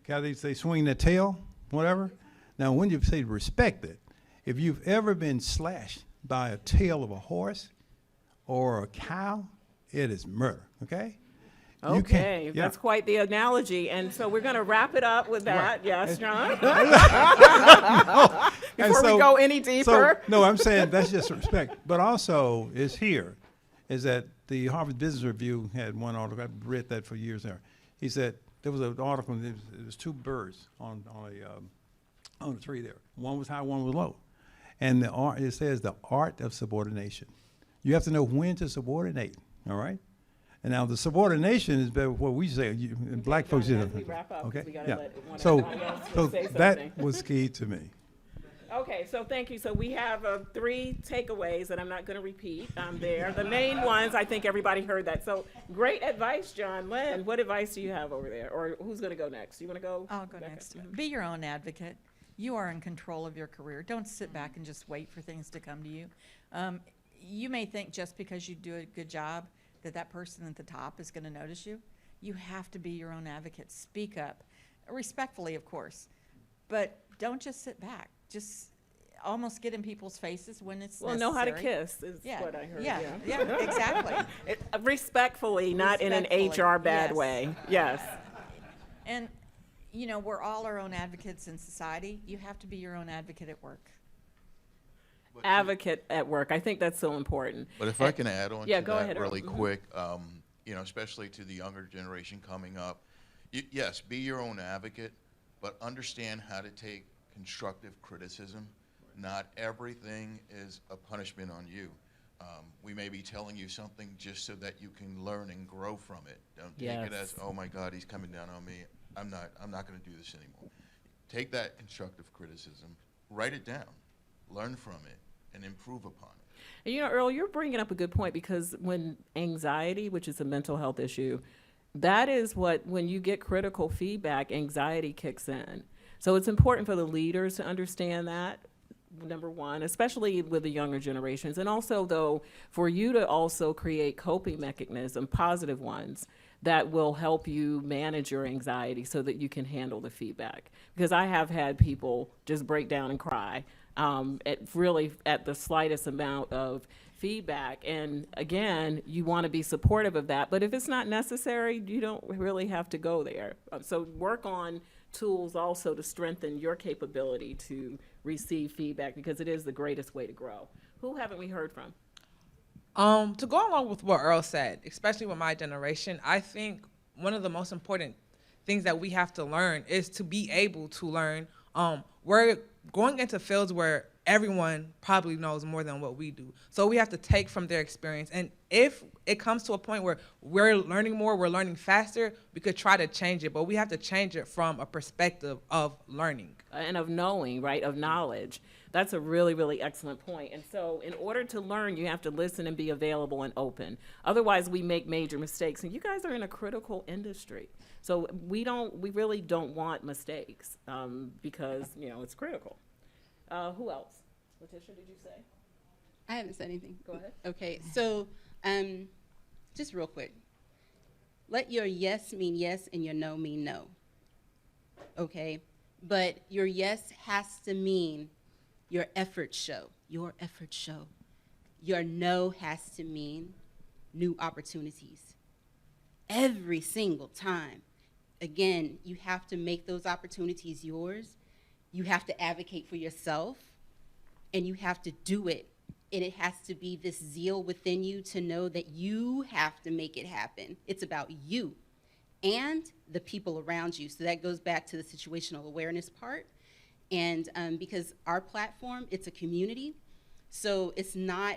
Cow, they swing their tail, whatever. Now, when you say respect it, if you've ever been slashed by a tail of a horse or a cow, it is murder, okay? Okay, that's quite the analogy. And so we're going to wrap it up with that. Right. Yes, John? Before we go any deeper. No, I'm saying that's just respect. But also is that the Harvard Business Review had one article, I've read that for years there. He said there was an article, there was 2 birds on a tree there. One was high, one was low. And it says the art of subordination. You have to know when to subordinate, all right? And now the subordination is what we say, and black folks, John, as we wrap up, 'cause okay? we gotta Yeah. let one of So, our guests so say that something. was key to me. Okay, so thank you. So we have 3 takeaways that I'm not going to repeat there. The main ones, I think everybody heard that. So great advice, John. Lynn, what advice do you have over there? Or who's going to go next? You want to go? I'll go Becca? next. Be your own advocate. You are in control of your career. Don't sit back and just wait for things to come to you. You may think just because you do a good job that that person at the top is going to notice you. You have to be your own advocate. Speak up, respectfully, of course, but don't just sit back. Just almost get in people's faces when it's Well, necessary. know how to kiss is Yeah, what I heard. yeah, exactly. Respectfully, not in an Respectfully, HR bad yes. way. Yes. And, you know, we're all our own advocates in society. You have to be your own advocate at work. Advocate at work. I think that's so important. But if I can add on Yeah, to go that ahead, Earl. really Mhm. quick, you know, especially to the younger generation coming up, yes, be your own advocate, but understand how to take constructive criticism. Not everything is a punishment on you. We may be telling you something just so that you can learn and grow from it. Don't take it as, Yes. oh my God, he's coming down on me. I'm not going to do this anymore. Take that constructive criticism, write it down, learn from it, and improve upon it. And you know, Earl, you're bringing up a good point because when anxiety, which is a mental health issue, that is what, when you get critical feedback, anxiety kicks in. So it's important for the leaders to understand that, number one, especially with the younger generations. And also, though, for you to also create coping mechanisms, positive ones, that will help you manage your anxiety so that you can handle the feedback. Because I have had people just break down and cry at the slightest amount of feedback. And again, you want to be supportive of that. But if it's not necessary, you don't really have to go there. So work on tools also to strengthen your capability to receive feedback, because it is the greatest way to grow. Who haven't we heard from? To go along with what Earl said, especially with my generation, I think one of the most important things that we have to learn is to be able to learn. We're going into fields where everyone probably knows more than what we do. So we have to take from their experience. And if it comes to a point where we're learning more, we're learning faster, we could try to change it, but we have to change it from a perspective of learning. And of knowing, right, of knowledge. That's a really, really excellent point. And so in order to learn, you have to listen and be available and open. Otherwise, we make major mistakes. And you guys are in a critical industry. So we really don't want mistakes because, you know, it's critical. Who else? Laticia, did you say? I haven't said anything. Go ahead. Okay, so just real quick. Let your yes mean yes and your no mean no. Okay? But your yes has to mean your effort show. Your effort show. Your no has to mean new opportunities. Every single time. Again, you have to make those opportunities yours. You have to advocate for yourself, and you have to do it. And it has to be this zeal within you to know that you have to make it happen. It's about you and the people around you. So that goes back to the situational awareness part. And because our platform, it's a community. So it's not,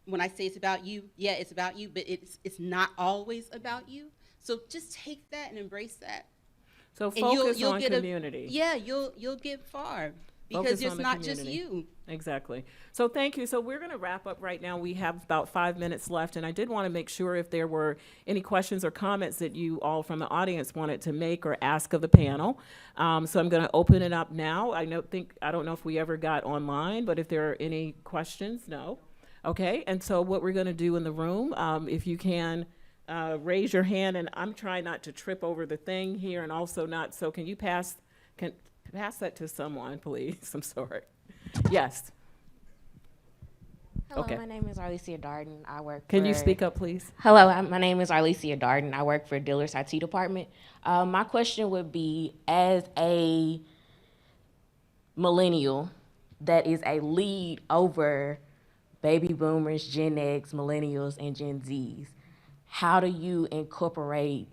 when I say it's about you, yeah, it's about you, but it's not always about you. So just take that and embrace that. So And focus you'll on get community. you'll get far because Focus it's on the not just community. you. Exactly. So thank you. So we're going to wrap up right now. We have about 5 minutes left, and I did want to make sure if there were any questions or comments that you all from the audience wanted to make or ask of the panel. So I'm going to open it up now. I don't know if we ever got online, but if there are any questions, no. Okay. And so what we're going to do in the room, if you can raise your hand, and I'm trying not to trip over the thing here, and also not. So can you pass that to someone, please? I'm sorry. Yes. Hello, Okay. my name is Arlicia Darden. I work Can for... you speak up, please? Hello, my name is Arlicia Darden. I work for Diller's IT department. My question would be, as a millennial that is a lead over baby boomers, Gen X, millennials, and Gen Zs, how do you incorporate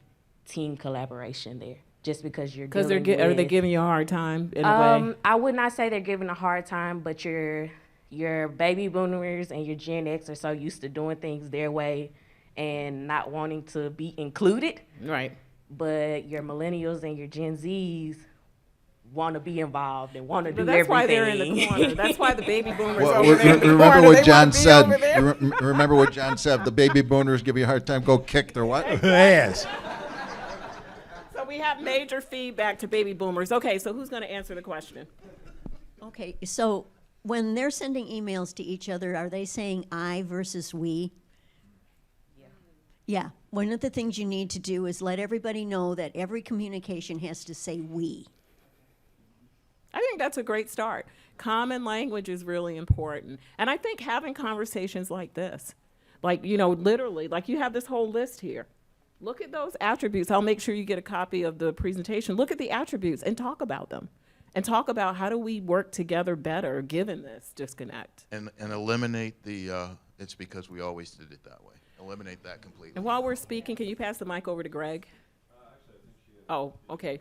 team collaboration there? Just because you're Because dealing are they with- giving you a hard time in a way? I would not say they're giving a hard time, but you're your baby boomers and your Gen X are so used to doing things their way and not wanting to be included. Right. But your millennials and your Gen Zs want to be involved and want to do But that's everything. why they're in the corner. That's why the baby boomers Well, are over there in the remember corner. what They John wanna be said. over there. Remember what John said. The baby boomers give you a hard time. Go kick their what? Yes. So we have major feedback to baby boomers. Okay, so who's going to answer the question? Okay, so when they're sending emails to each other, are they saying I versus we? Yeah, one of the things you need to do is let everybody know that every communication has to say we. I think that's a great start. Common language is really important. And I think having conversations like this, like, you know, literally, like you have this whole list here. Look at those attributes. I'll make sure you get a copy of the presentation. Look at the attributes and talk about them. And talk about how do we work together better given this disconnect. And eliminate the, it's because we always did it that way. Eliminate that completely. And while we're speaking, can you pass the mic over to Greg? Oh, okay.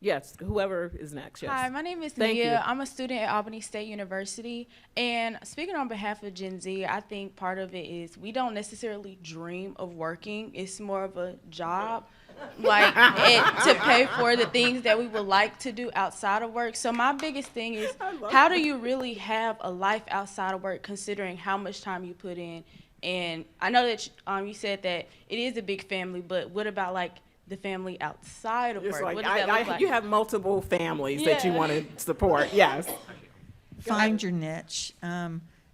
Yes, whoever is next, yes. Hi, my name is Thank Nia. you. I'm a student at Albany State University. And speaking on behalf of Gen Z, I think part of it is we don't necessarily dream of working. It's more of a job, like to pay for the things that we would like to do outside of work. So my biggest thing is, how do you really have a life outside of work considering how much time you put in? And I know that you said that it is a big family, but what about like the family outside of It's work? like, What does that look like? you have multiple families that you Yeah. want to support, yes. Find your niche.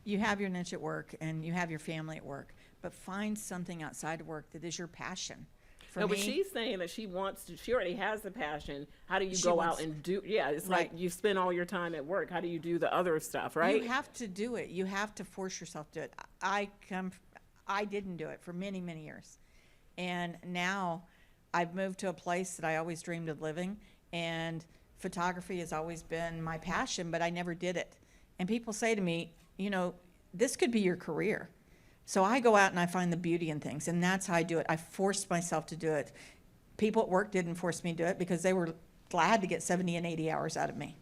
You have your niche at work and you have your family at work, but find something outside of work that is your passion. For No, me, but she's saying that she wants to, she already has the passion. How do you She go wants- out and do, yeah, it's Right. like you spend all your time at work. How do you do the other stuff, right? you have to do it. You have to force yourself to do it. I didn't do it for many, many years. And now I've moved to a place that I always dreamed of living, and photography has always been my passion, but I never did it. And people say to me, you know, this could be your career. So I go out and I find the beauty in things, and that's how I do it. I forced myself to do it. People at work didn't force me to do it because they were glad to get 70 and 80 hours out of me.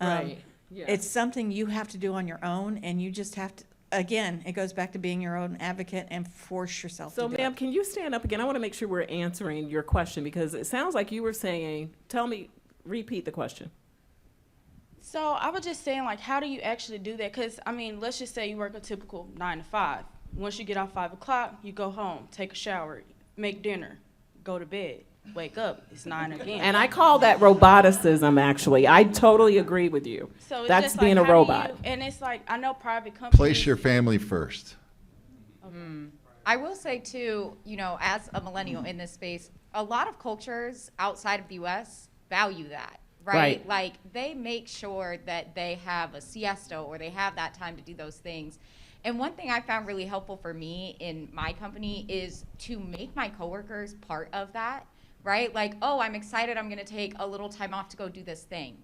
Right, yeah. It's something you have to do on your own, and you just have to, again, it goes back to being your own advocate and force yourself So, to do ma'am, it. can you stand up again? I want to make sure we're answering your question because it sounds like you were saying, repeat the question. So I was just saying, like, how do you actually do that? Because, I mean, let's just say you work a typical 9 to 5. Once you get off 5 o'clock, you go home, take a shower, make dinner, go to bed, wake up, it's 9 again. And I call that roboticism, actually. I totally agree with you. So it's That's just being like, a how do robot. and it's like, I know private companies. Place your family first. I will say too, you know, as a millennial in this space, a lot of cultures outside of the U.S. value that, right? Right. Like they make sure that they have a siesta or they have that time to do those things. And one thing I found really helpful for me in my company is to make my coworkers part of that, right? Like, oh, I'm excited, I'm gonna take a little time off to go do this thing.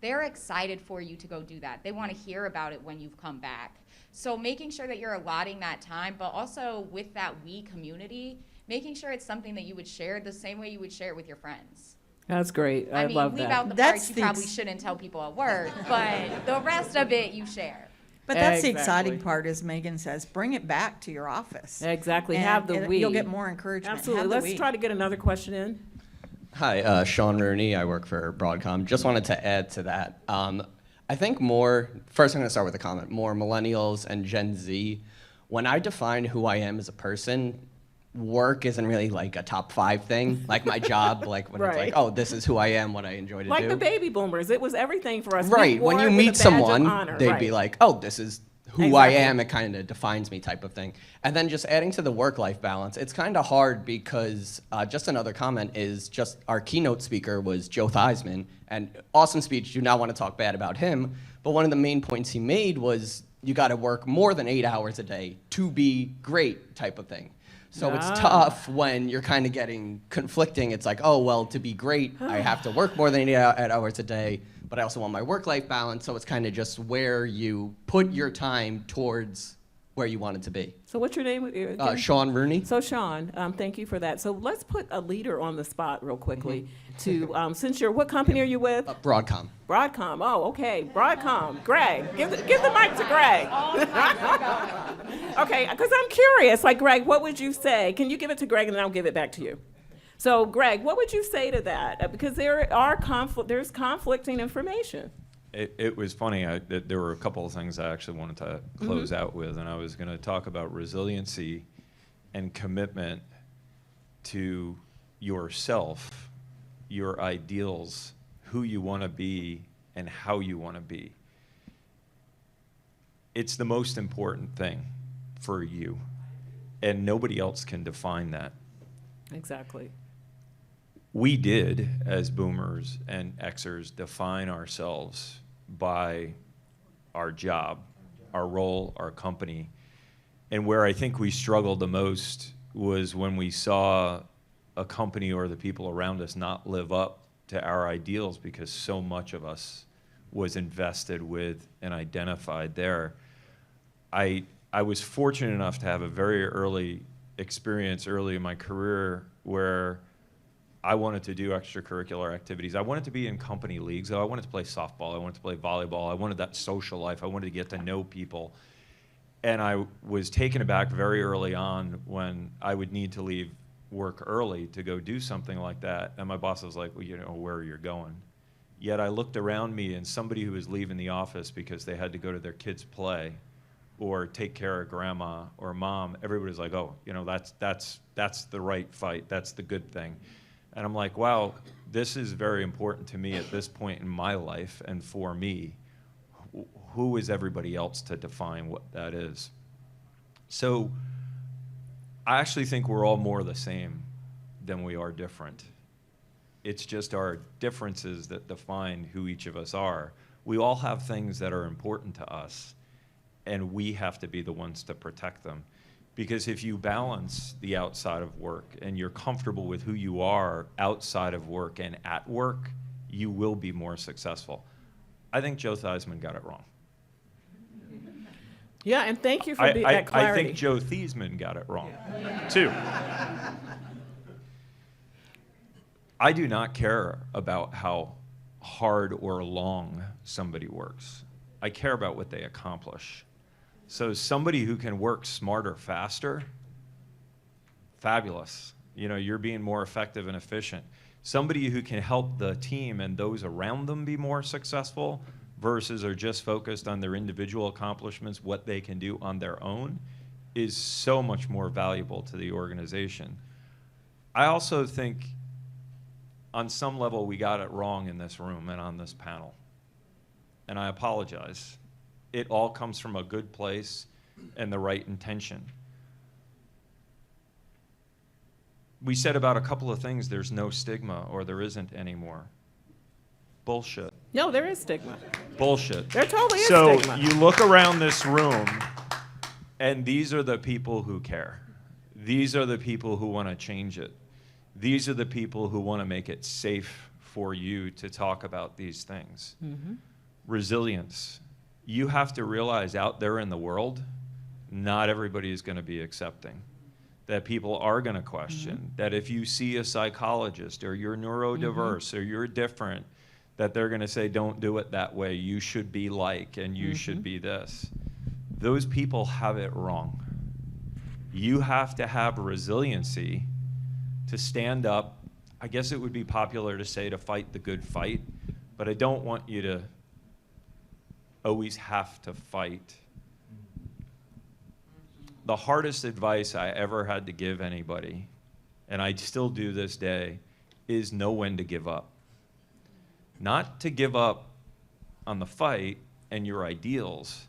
They're excited for you to go do that. They wanna hear about it when you've come back. So making sure that you're allotting that time, but also with that we community, making sure it's something that you would share the same way you would share it with your friends. That's great. I mean, love leave that. out the That's parts you the probably ex- shouldn't tell people at work, but the rest of it you share. But that's the Exactly. exciting part, as Megan says, bring it back to your office. Exactly. And have the we. You'll get more encouragement. Absolutely. Have the Let's we. try to get another question in. Hi, Sean Rooney. I work for Broadcom. Just wanted to add to that. I think first I'm going to start with a comment, more millennials and Gen Z. When I define who I am as a person, work isn't really like a top 5 thing, like my job, like when it's Right. like, oh, this is who I am, what I enjoy to Like do. the baby boomers, it was everything for us. We Right, when wore you it with meet a badge of someone, honor. they'd Right. be like, oh, this is who I Exactly. am, it kind of defines me type of thing. And then just adding to the work-life balance, it's kind of hard because just another comment is just our keynote speaker was Joe Theismann, and awesome speech, do not want to talk bad about him, but one of the main points he made was you got to work more than 8 hours a day to be great type of thing. So it's tough when you're kind of getting conflicting. It's like, oh, well, to be great, I have to work more than 8 hours a day, but I also want my work-life balance. So it's kind of just where you put your time towards where you wanted to be. So what's your name again? Sean Rooney. So Sean, thank you for that. So let's put a leader on the spot real quickly to, since you're, what company are you with? Broadcom. Broadcom, oh, okay, Broadcom. Greg, give the mic to Greg. Okay, because I'm curious, like Greg, what would you say? Can you give it to Greg and then I'll give it back to you? So Greg, what would you say to that? Because there's conflicting information. It was funny. There were a couple of things I actually wanted to close out with, and I was going to talk about resiliency and commitment to yourself, your ideals, who you want to be, and how you want to be. It's the most important thing for you, and nobody else can define that. Exactly. We did, as boomers and Xers, define ourselves by our job, our role, our company. And where I think we struggled the most was when we saw a company or the people around us not live up to our ideals, because so much of us was invested with and identified there. I was fortunate enough to have a very early experience early in my career where I wanted to do extracurricular activities. I wanted to be in company leagues. I wanted to play softball. I wanted to play volleyball. I wanted that social life. I wanted to get to know people. And I was taken aback very early on when I would need to leave work early to go do something like that. And my boss was like, well, you know, where are you going? Yet I looked around me, and somebody who was leaving the office because they had to go to their kids' play or take care of grandma or mom, everybody was like, oh, you know, that's the right fight. That's the good thing. And I'm like, wow, this is very important to me at this point in my life, and for me, who is everybody else to define what that is? So I actually think we're all more the same than we are different. It's just our differences that define who each of us are. We all have things that are important to us, and we have to be the ones to protect them. Because if you balance the outside of work and you're comfortable with who you are outside of work and at work, you will be more successful. I think Joe Theismann got it wrong. Yeah, and thank you for that clarity. I think Joe Theismann got it wrong, too. I do not care about how hard or long somebody works. I care about what they accomplish. So somebody who can work smarter, faster, fabulous. You know, you're being more effective and efficient. Somebody who can help the team and those around them be more successful versus are just focused on their individual accomplishments, what they can do on their own, is so much more valuable to the organization. I also think on some level we got it wrong in this room and on this panel. And I apologize. It all comes from a good place and the right intention. We said about a couple of things, there's no stigma or there isn't anymore. Bullshit. No, there is stigma. Bullshit. There totally is stigma. So you look around this room, and these are the people who care. These are the people who want to change it. These are the people who want to make it safe for you to talk about these things. Mm-hmm. Resilience. You have to realize out there in the world, not everybody is going to be accepting. That people are going to question. Mm-hmm. That if you see a psychologist or you're neurodiverse or you're different, that they're going to say, don't do it that way. You should be like, and you should be this. Those people have it wrong. You have to have resiliency to stand up. I guess it would be popular to say to fight the good fight, but I don't want you to always have to fight. The hardest advice I ever had to give anybody, and I still do this day, is know when to give up. Not to give up on the fight and your ideals,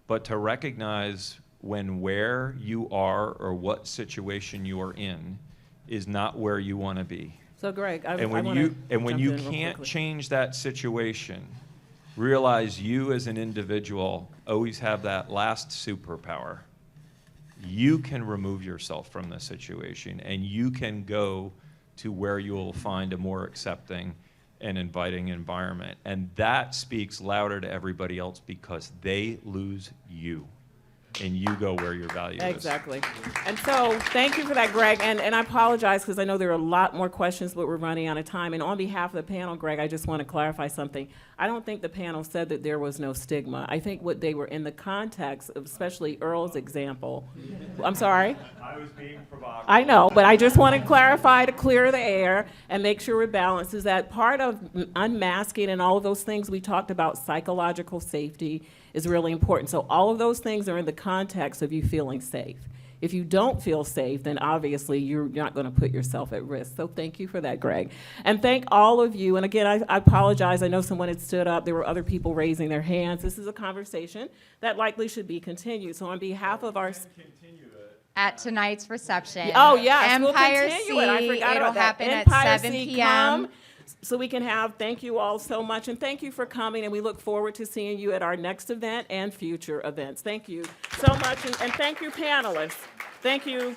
but to recognize when where you are or what situation you are in is not where you want to be. So Greg, when you can't change that situation, realize you as an individual always have that last superpower. You can remove yourself from the situation, and you can go to where you will find a more accepting and inviting environment. And that speaks louder to everybody else because they lose you. and you go where your value is. Exactly. And so, thank you for that, Greg. And I apologize because I know there are a lot more questions, but we're running out of time. And on behalf of the panel, Greg, I just want to clarify something. I don't think the panel said that there was no stigma. I think what they were in the context of, especially Earl's example. I'm sorry? I was being provocative. I know, but I just want to clarify to clear the air and make sure we're balanced, is that part of unmasking and all of those things we talked about, psychological safety, is really important. So all of those things are in the context of you feeling safe. If you don't feel safe, then obviously you're not going to put yourself at risk. So thank you for that, Greg. And thank all of you. And again, I apologize. I know someone had stood up. There were other people raising their hands. This is a conversation that likely should be continued. So on behalf of our... At tonight's reception. Oh, yes, Empire we'll continue it. I C, forgot it'll about that. happen Empire at 7 C, p.m. come, so we can have, thank you all so much, and thank you for coming, and we look forward to seeing you at our next event and future events. Thank you so much, and thank you, panelists. Thank you,